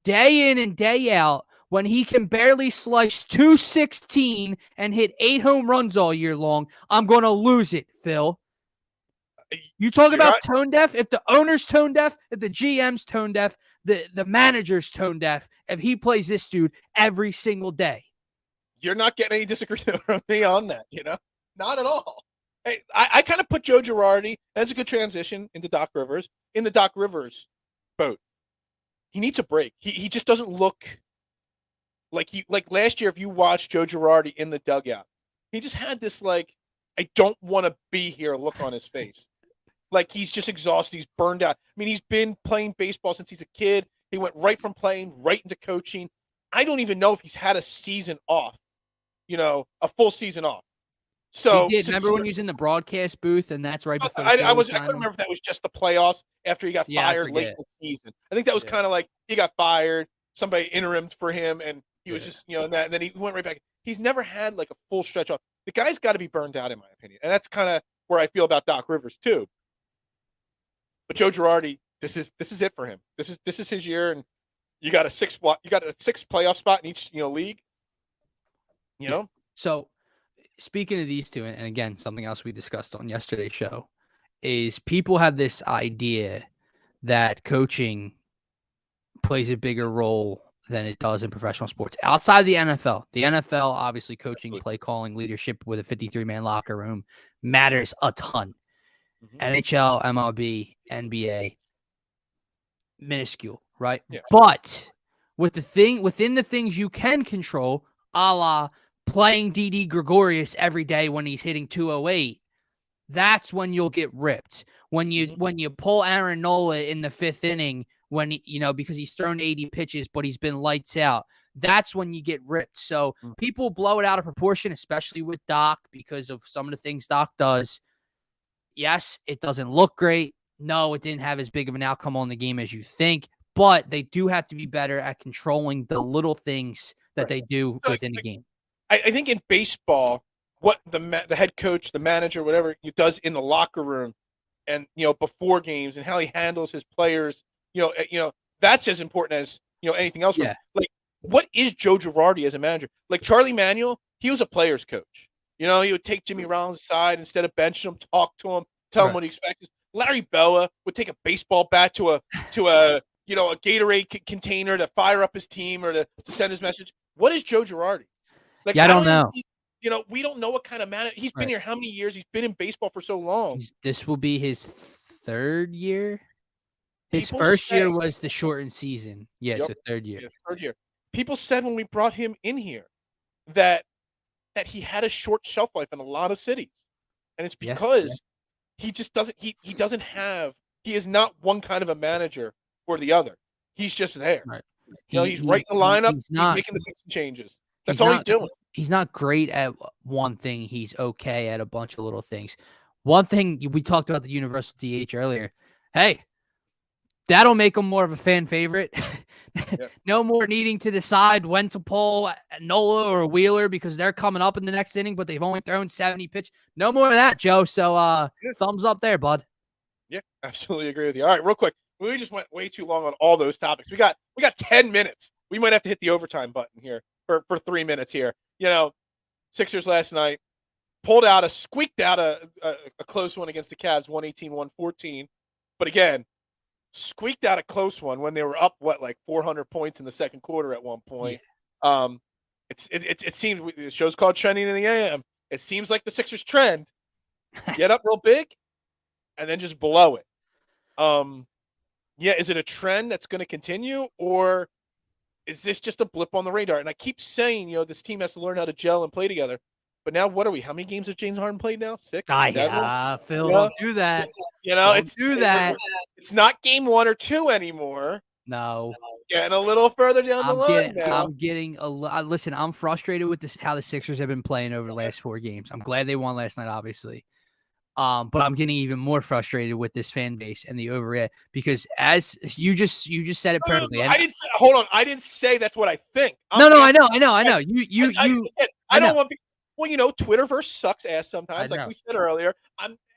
day in and day out, when he can barely slice 216 and hit 8 home runs all year long, I'm going to lose it, Phil. You talk about tone deaf? If the owner's tone deaf, if the GM's tone deaf, the manager's tone deaf, if he plays this dude every single day. You're not getting any disagreement from me on that, Not at all. Hey, I kind of put Joe Girardi, that's a good transition, into Doc Rivers, in the Doc Rivers boat. He needs a break. He just doesn't look like last year. If you watched Joe Girardi in the dugout, he just had this I don't want to be here look on his face. Like he's just exhausted. He's burned out. I mean, he's been playing baseball since he's a kid. He went right from playing right into coaching. I don't even know if he's had a season off, a full season off. So he did. Remember when he was in the broadcast booth, and that's right before I couldn't remember if that was just the playoffs after he got fired late in the season. I think that was kind of like he got fired, somebody interimed for him, and he was just and then he went right back. He's never had a full stretch off. The guy's got to be burned out, in my opinion, and that's kind of where I feel about Doc Rivers too. But Joe Girardi, this is it for him. This is his year, and you got a sixth playoff spot in each league. So. Speaking of these two, and again, something else we discussed on yesterday's show, is people have this idea that coaching plays a bigger role than it does in professional sports. Outside the NFL, obviously coaching, play calling, leadership with a 53-man locker room matters a ton. Mm-hmm. NHL, MLB, NBA, minuscule, right? Yeah. But within the things you can control, a la playing Didi Gregorius every day when he's hitting 208, that's when you'll get ripped. When you pull Aaron Nola in the 5th inning, when because he's thrown 80 pitches, but he's been lights out, that's when you get ripped. So people blow it out of proportion, especially with Doc, because of some of the things Doc does. Yes, it doesn't look great. No, it didn't have as big of an outcome on the game as you think, but they do have to be better at controlling the little things that they do within the game. I think in baseball, what the head coach, the manager, whatever he does in the locker room, and before games, and how he handles his players, that's as important as anything else. Yeah. What is Joe Girardi as a manager? Like Charlie Manuel, he was a player's coach. He would take Jimmy Rollins aside instead of benching him, talk to him, tell him what he expects. Larry Bella would take a baseball bat to a Gatorade container to fire up his team or to send his message. What is Joe Girardi? I don't know. we don't know what kind of manager he's been Right. here. How many years? He's been in baseball for so long. This will be his 3rd year. His People first year say- was the shortened season. Yeah, Yep. so 3rd year. Yeah, 3rd year. People said when we brought him in here that he had a short shelf life in a lot of cities, and it's Yes, because he just doesn't. He doesn't have. He is not one kind of a manager or the other. He's just there. Right. He's writing the lineup. He's not making the big changes. he's That's all he's not doing. he's not great at one thing. He's okay at a bunch of little things. One thing we talked about the universal DH earlier. Hey, that'll make him more of a fan favorite. No more needing to decide when to pull Nola or Wheeler because they're coming up in the next inning, but they've only thrown 70 pitch. No more of that, Joe. So thumbs up there, bud. Yeah, absolutely agree with you. All right, real quick. We just went way too long on all those topics. We got 10 minutes. We might have to hit the overtime button here for 3 minutes here. Sixers last night squeaked out a close one against the Cavs, 118-114. But again, squeaked out a close one when they were up, 400 points in the second quarter at one point. Yeah. It seems the show's called Trending in the AM. It seems like the Sixers trend, get up real big and then just blow it. Is it a trend that's going to continue, or is this just a blip on the radar? And I keep saying, this team has to learn how to gel and play together. But now what are we? How many games has James Harden played now? 6? Yeah, Phil, don't do that. It's not game 1 or 2 anymore. No. It's getting a little further down the line now. I'm getting listen, I'm frustrated with how the Sixers have been playing over the last 4 games. I'm glad they won last night, obviously. But I'm getting even more frustrated with this fan base and the overreact because as you just said it perfectly. No, I didn't say, hold on. I didn't say that's what I think. I know. I know. I don't want people. Well, Twitterverse sucks ass sometimes, like we said earlier.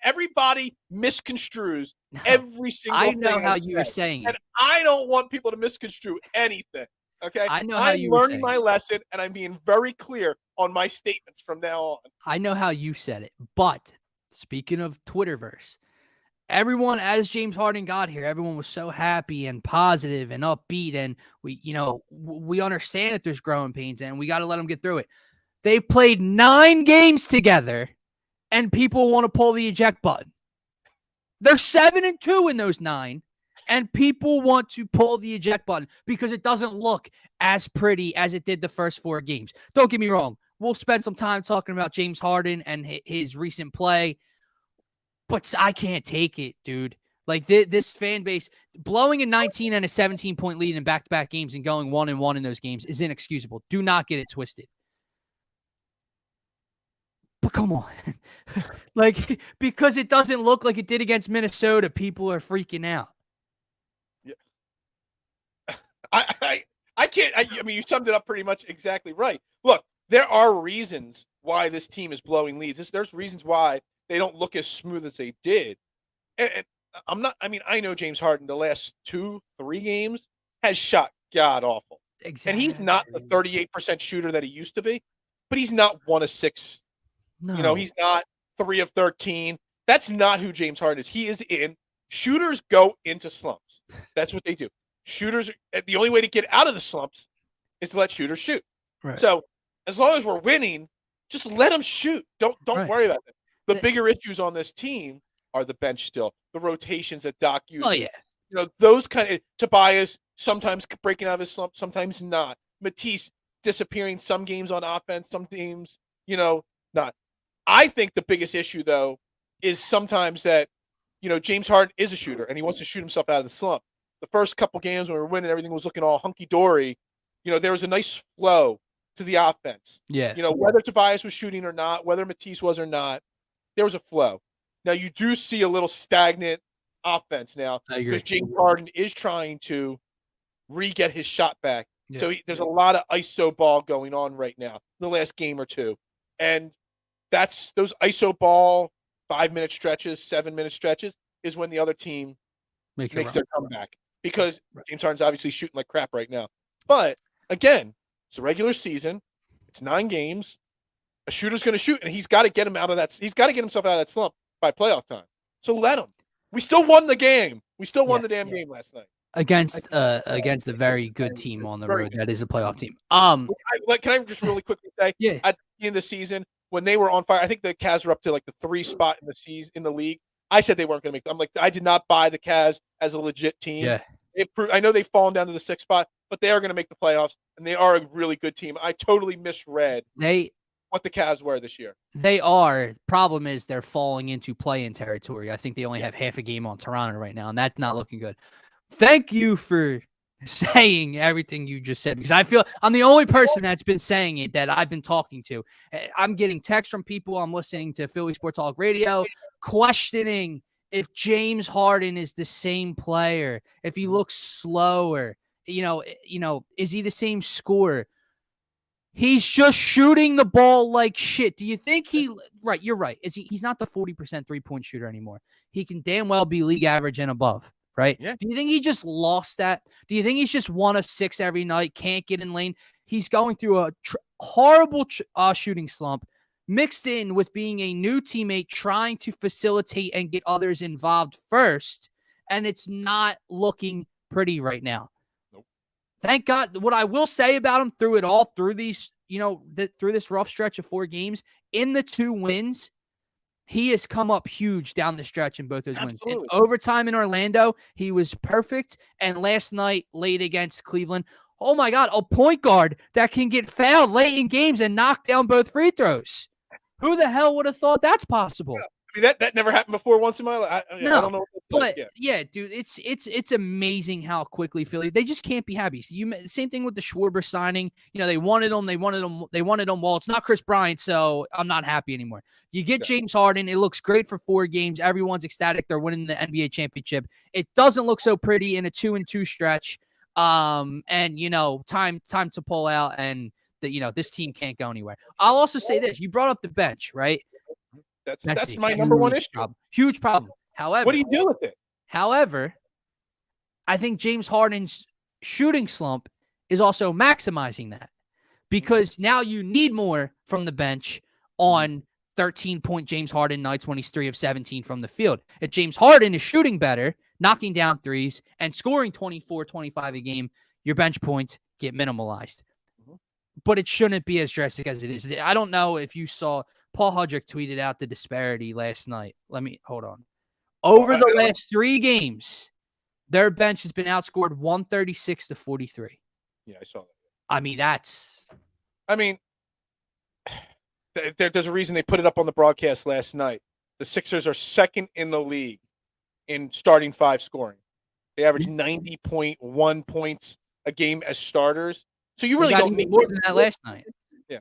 Everybody misconstrues every single thing. I know how you were saying, and I don't want people to misconstrue anything. Okay, I know how I'm learning my lesson, and I'm being very clear on my statements from now on. I know how you said it, but speaking of Twitterverse, everyone, as James Harden got here, everyone was so happy and positive and upbeat, and we understand that there's growing pains, and we got to let them get through it. They've played 9 games together, and people want to pull the eject button. They're 7-2 in those 9, and people want to pull the eject button because it doesn't look as pretty as it did the first 4 games. Don't get me wrong. We'll spend some time talking about James Harden and his recent play, but I can't take it, dude. Like this fan base blowing a 19 and a 17-point lead in back-to-back games and going 1-1 in those games is inexcusable. Do not get it twisted. But come on, because it doesn't look like it did against Minnesota, people are freaking out. Yeah, I can't. I mean, you summed it up pretty much exactly right. Look, there are reasons why this team is blowing leads. There's reasons why they don't look as smooth as they did. And I'm not. I mean, I know James Harden the last 2-3 games has shot god awful, and he's not the 38% shooter that he used to be. But he's not 1 of 6. No. He's not 3 of 13. That's not who James Harden is. He is in. Shooters go into slumps. That's what they do. Shooters, the only way to get out of the slumps is to let shooters shoot. Right. So as long as we're winning, just let them shoot. Don't worry about it. The bigger issues on this team are the bench still, the rotations that Doc uses. Oh, yeah. Those kind of Tobias sometimes breaking out of his slump, sometimes not. Matisse disappearing some games on offense, some games, not. I think the biggest issue, though, is sometimes that, James Harden is a shooter and he wants to shoot himself out of the slump. The first couple games when we were winning, everything was looking all hunky-dory. There was a nice flow to the offense. Yeah. Whether Tobias was shooting or not, whether Matisse was or not, there was a flow. Now, you do see a little stagnant offense now because James Harden is trying to re-get his shot back. Yeah. So there's a lot of ISO ball going on right now, the last game or two. And that's those ISO ball 5-minute stretches, 7-minute stretches is when the other team makes their comeback because James Harden's obviously shooting like crap right now. But again, it's a regular season. It's 9 games. A shooter's going to shoot, and he's got to get him out of that. He's got to get himself out of that slump by playoff time. So let him. We still won the game. We still won the damn game last night against a very good team on the road. That is a playoff team. Can I just really quickly say, at the end of the season, when they were on fire. I think the Cavs were up to like the 3 spot in the league. I said they weren't going to make. I'm like, I did not buy the Cavs as a legit team. Yeah. I know they've fallen down to the 6th spot, but they are going to make the playoffs, and they are a really good team. I totally misread what the Cavs were this year. They are. Problem is they're falling into play-in territory. I think they only have half a game on Toronto right now, and that's not looking good. Thank you for saying everything you just said, because I feel I'm the only person that's been saying it that I've been talking to. I'm getting texts from people. I'm listening to Philly Sports Talk Radio questioning if James Harden is the same player, if he looks slower, is he the same scorer? He's just shooting the ball like shit. Do you think right, you're right. He's not the 40% 3-point shooter anymore. He can damn well be league average and above, right? Yeah. Do you think he just lost that? Do you think he's just 1 of 6 every night, can't get in lane? He's going through a horrible shooting slump, mixed in with being a new teammate trying to facilitate and get others involved first, and it's not looking pretty right now. Nope. Thank God. What I will say about him through these, through this rough stretch of 4 games, in the 2 wins, he has come up huge down the stretch in both those wins. In overtime in Orlando, he was perfect, and last night late against Cleveland, oh my God, a point guard that can get fouled late in games and knock down both free throws. Who the hell would have thought that's possible? Yeah. I mean, that never happened before once in my life. I don't know what that's like. Yeah, dude, it's amazing how quickly Philly, they just can't be happy. Same thing with the Schwarber signing. They wanted him. Well, it's not Chris Bryant, so I'm not happy anymore. You get James Harden. It looks great for 4 games. Everyone's ecstatic. They're winning the NBA championship. It doesn't look so pretty in a 2-2 stretch. And time to pull out, and this team can't go anywhere. I'll also say this: you brought up the bench, right? That's my number one issue. Huge problem. However, what do you do with it? However, I think James Harden's shooting slump is also maximizing that, because now you need more from the bench on 13-point James Harden nights when he's 3 of 17 from the field. If James Harden is shooting better, knocking down threes, and scoring 24, 25 a game, your bench points get minimalized. But it shouldn't be as drastic as it is. I don't know if you saw Paul Hudrick tweeted out the disparity last night. Hold on. Over the last 3 games, their bench has been outscored 136 to 43. Yeah, I saw that. There's a reason they put it up on the broadcast last night. The Sixers are second in the league in starting 5 scoring. They average 90.1 points a game as starters. So you really don't need more than that last night. Yeah.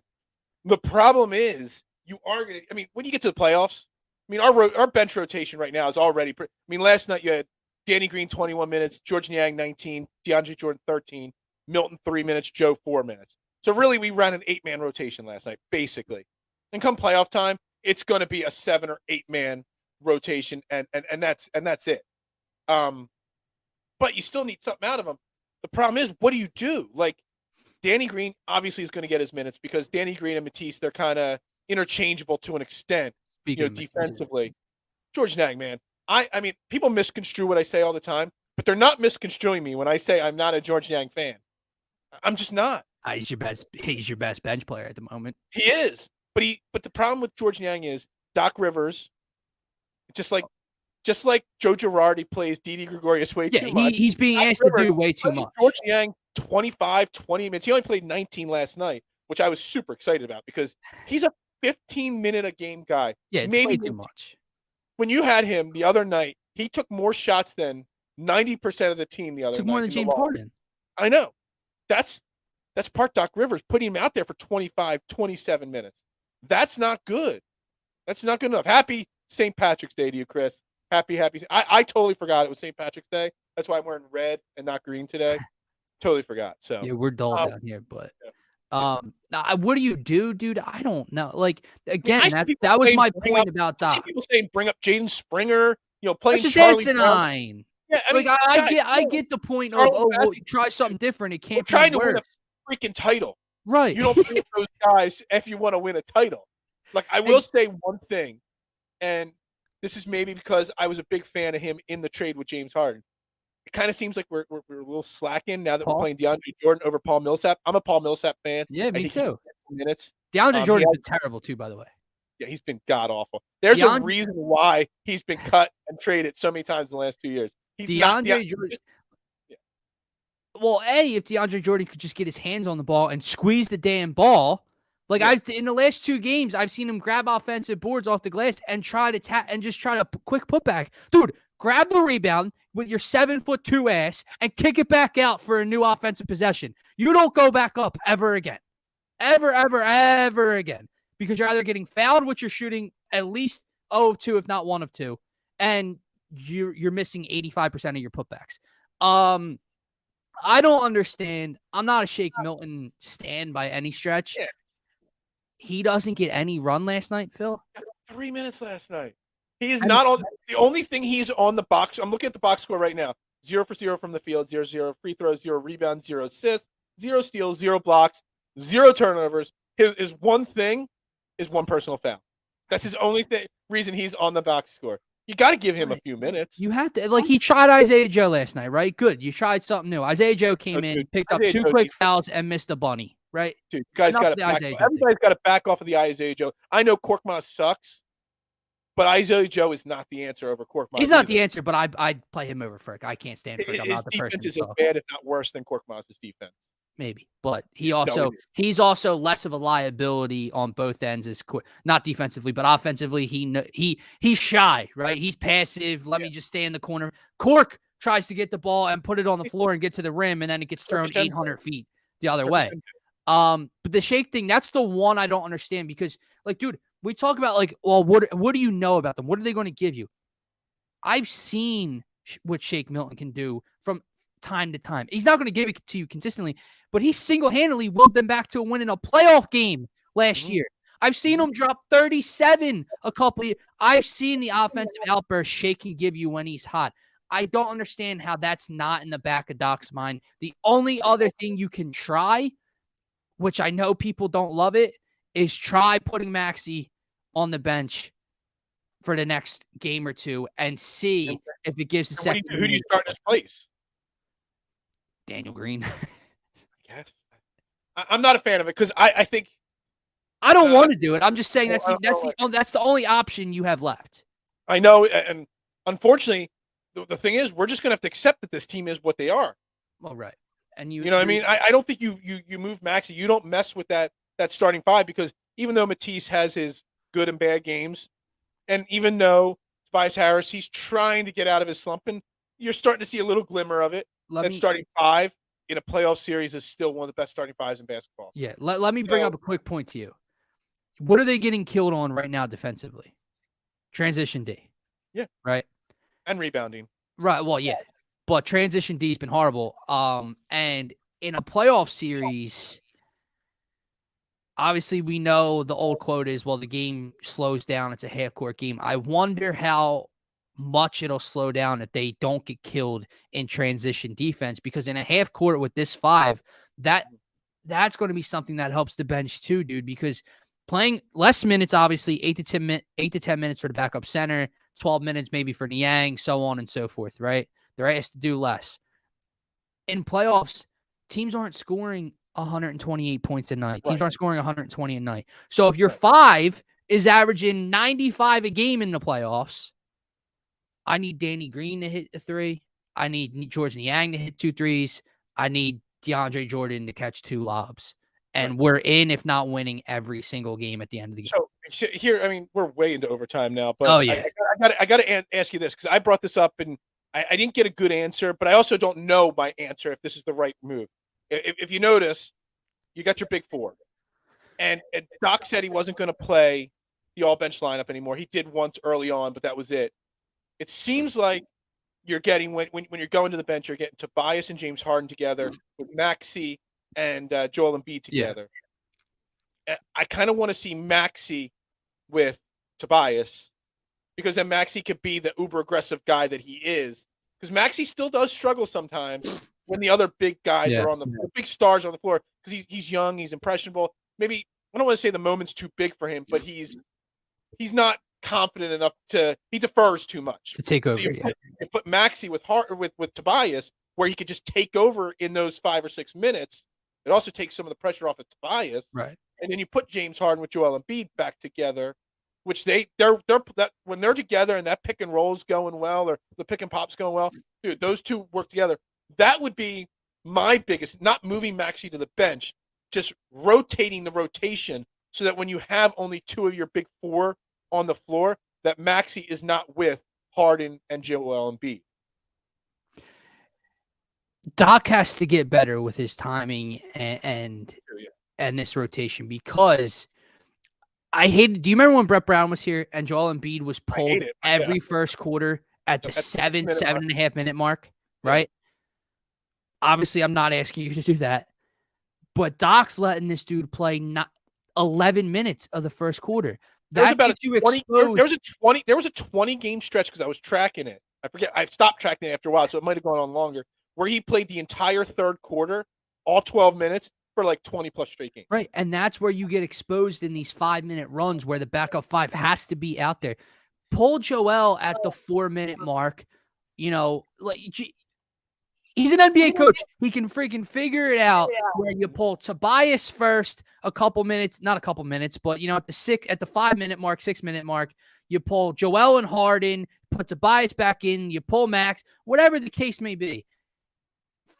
The problem is you are going to, when you get to the playoffs, our bench rotation right now is already last night you had Danny Green 21 minutes, George Niang 19, DeAndre Jordan 13, Milton 3 minutes, Joe 4 minutes. So really we ran an 8-man rotation last night, basically. And come playoff time, it's going to be a 7 or 8-man rotation, and that's it. But you still need something out of them. The problem is, what do you do? Danny Green obviously is going to get his minutes because Danny Green and Matisse, they're kind of interchangeable to an extent, defensively. George Niang, man. People misconstrue what I say all the time, but they're not misconstruing me when I say I'm not a George Niang fan. I'm just not. He's your best bench player at the moment. He is. But the problem with George Niang is Doc Rivers, just like Joe Girardi plays Didi Gregorius way too much. He's being asked to do way too much. George Niang, 25, 20 minutes. He only played 19 last night, which I was super excited about because he's a 15-minute-a-game guy. Yeah, it's way too much. When you had him the other night, he took more shots than 90% of the team the other night. Took more than James Harden. I know. That's part Doc Rivers, putting him out there for 25, 27 minutes. That's not good. That's not good enough. Happy St. Patrick's Day to you, Chris. Happy. I totally forgot it was St. Patrick's Day. That's why I'm wearing red and not green today. Totally forgot. So yeah, we're dull down here, but what do you do, dude? I don't know. Again, that was my point about Doc. I see people saying bring up Jaden Springer, playing just Charlie Brown. Yeah, I get the point of try something different. It can't be trying to win a freaking title. Right. You don't play those guys if you want to win a title. I will say one thing, and this is maybe because I was a big fan of him in the trade with James Harden. It kind of seems like we're a little slacking now that we're playing DeAndre Jordan over Paul Millsap. I'm a Paul Millsap fan. Yeah, me too. Minutes. DeAndre Jordan's been terrible too, by the way. Yeah, he's been god awful. There's a reason why he's been cut and traded so many times in the last 2 years. He's not Jordan. Well, if DeAndre Jordan could just get his hands on the ball and squeeze the damn ball, in the last 2 games, I've seen him grab offensive boards off the glass and try to quick putback. Dude, grab the rebound with your 7'2" ass and kick it back out for a new offensive possession. You don't go back up ever again. Ever again. Because you're either getting fouled, which you're shooting at least 0 of 2, if not 1 of 2, and you're missing 85% of your putbacks. I don't understand. I'm not a Shake Milton stan by any stretch. Yeah. He doesn't get any run last night, Phil. 3 minutes last night. He is not on. The only thing he's on the box. I'm looking at the box score right now. 0 for 0 from the field. 0 free throws. 0 rebounds. 0 assists. 0 steals. 0 blocks. 0 turnovers. His one thing is 1 personal foul. That's his only reason he's on the box score. You got to give him a few minutes. You have to, he tried Isaiah Joe last night, right? Good. You tried something new. Isaiah Joe came in, picked up 2 quick fouls, and missed a bunny, right? Dude, you guys got to everybody's got to back off of the Isaiah Joe. I know Korkmaz sucks, but Isaiah Joe is not the answer over Korkmaz. He's not the answer, but I'd play him over Frick. I can't stand Frick. I'm not the person. His defense is as bad, if not worse, than Korkmaz's defense. Maybe, but he's also less of a liability on both ends, not defensively, but offensively. He's shy, right? He's passive. Let me just stay in the corner. Cork tries to get the ball and put it on the floor and get to the rim, and then it gets thrown 800 feet the other way. But the Shake thing, that's the one I don't understand because, dude, we talk about what do you know about them? What are they going to give you? I've seen what Shake Milton can do from time to time. He's not going to give it to you consistently, but he single-handedly willed them back to a win in a playoff game last year. I've seen him drop 37 a couple years. I've seen the offensive outburst Shake can give you when he's hot. I don't understand how that's not in the back of Doc's mind. The only other thing you can try, which I know people don't love it, is try putting Maxey on the bench for the next game or two and see if it gives a second. Who do you start in his place? Daniel Green. Yes. I'm not a fan of it because I think I don't want to do it. I'm just saying that's the only option you have left. I know, and unfortunately, the thing is, we're just gonna have to accept that this team is what they are. Well, right, and you know what I mean. I don't think you move Maxey. You don't mess with that starting 5 because even though Matisse has his good and bad games, and even though Tobias Harris, he's trying to get out of his slump, and you're starting to see a little glimmer of it. Starting 5 in a playoff series is still one of the best starting 5s in basketball. Yeah, let me bring up a quick point to you. What are they getting killed on right now defensively? Transition D. Yeah. Right? And rebounding. Right, well, yeah. But transition D has been horrible. And in a playoff series, obviously we know the old quote is, well, the game slows down. It's a half-court game. I wonder how much it'll slow down if they don't get killed in transition defense, because in a half court with this 5, that's going to be something that helps the bench too, dude, because playing less minutes, obviously 8 to 10 minutes for the backup center, 12 minutes maybe for Niang, so on and so forth, right? They're asked to do less. In playoffs, teams aren't scoring 128 points a night. Teams aren't scoring 120 a night. So if your 5 is averaging 95 a game in the playoffs, I need Danny Green to hit a 3. I need George Niang to hit 2 threes. I need DeAndre Jordan to catch 2 lobs. And we're in, if not winning, every single game at the end of the game. So here, I mean, we're way into overtime now, but I got to ask you this because I brought this up and I didn't get a good answer, but I also don't know my answer if this is the right move. If you notice, you got your big 4. And Doc said he wasn't going to play the all-bench lineup anymore. He did once early on, but that was it. It seems like you're getting, when you're going to the bench, you're getting Tobias and James Harden together with Maxey and Joel Embiid together. Yeah. I kind of want to see Maxey with Tobias because then Maxey could be the uber-aggressive guy that he is. Because Maxey still does struggle sometimes when the other big guys are on the big stars on the floor because he's young, he's impressionable. Maybe, I don't want to say the moment's too big for him, but he's not confident enough he defers too much to take over. So you put Maxey with Tobias where he could just take over in those 5 or 6 minutes. It also takes some of the pressure off of Tobias. Right. And then you put James Harden with Joel Embiid back together. which they're that when they're together and that pick and roll's going well, or the pick and pop's going well, dude, those two work together. That would be my biggest, not moving Maxey to the bench, just rotating the rotation so that when you have only two of your big four on the floor, that Maxey is not with Harden and Joel Embiid. Doc has to get better with his timing and this rotation, because I hated. Do you remember when Brett Brown was here and Joel Embiid was pulled every first quarter at the 7.5 minute mark? Right. Obviously, I'm not asking you to do that, but Doc's letting this dude play not 11 minutes of the first quarter. There was about a 20. There was a 20 game stretch because I was tracking it. I forget. I stopped tracking it after a while, so it might have gone on longer. Where he played the entire third quarter, all 12 minutes for like 20 plus straight games. Right, and that's where you get exposed in these 5-minute runs where the backup five has to be out there. Pull Joel at the 4-minute mark. You know, like he's an NBA coach. He can freaking figure it out where you pull Tobias first, not a couple minutes, but you know, at the 5-minute mark, 6-minute mark, you pull Joel and Harden, put Tobias back in, you pull Max, whatever the case may be.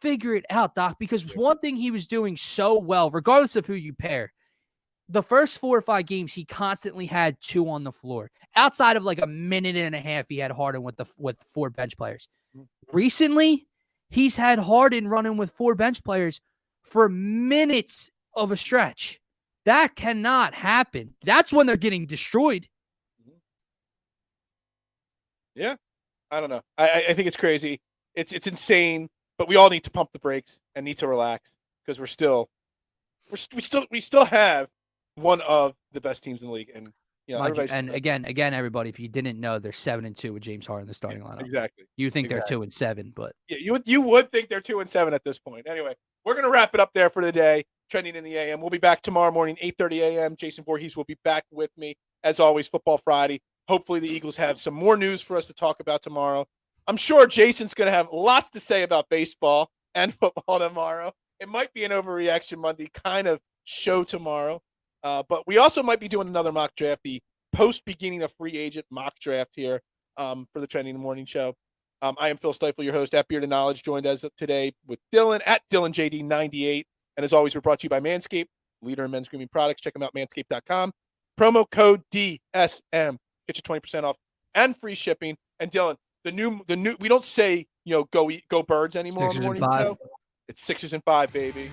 Figure it out, Doc, because one thing he was doing so well, regardless of who you pair, the first 4 or 5 games, he constantly had 2 on the floor. Outside of like a minute and a half, he had Harden with 4 bench players. Recently, he's had Harden running with 4 bench players for minutes of a stretch. That cannot happen. That's when they're getting destroyed. Yeah, I don't know. I think it's crazy. It's insane. But we all need to pump the brakes and need to relax because we still have one of the best teams in the league. And you know, again, everybody, if you didn't know, they're 7-2 with James Harden in the starting lineup. Exactly. You think they're 2-7, but you would think they're 2-7 at this point. Anyway, we're gonna wrap it up there for the day. Trending in the AM. We'll be back tomorrow morning, 8:30 a.m. Jason Voorhees will be back with me as always. Football Friday. Hopefully, the Eagles have some more news for us to talk about tomorrow. I'm sure Jason's going to have lots to say about baseball and football tomorrow. It might be an Overreaction Monday kind of show tomorrow. But we also might be doing another mock draft, the post-beginning of free agent mock draft here for the Trending in the Morning show. I am Phil Stifle, your host at Beard and Knowledge, joined as of today with Dylan at DylanJD98. And as always, we're brought to you by Manscaped, leader in men's grooming products. Check them out, manscaped.com. Promo code DSM. Get you 20% off and free shipping. And Dylan, the new we don't say, go Birds anymore on the morning show. It's Sixers and 5, baby.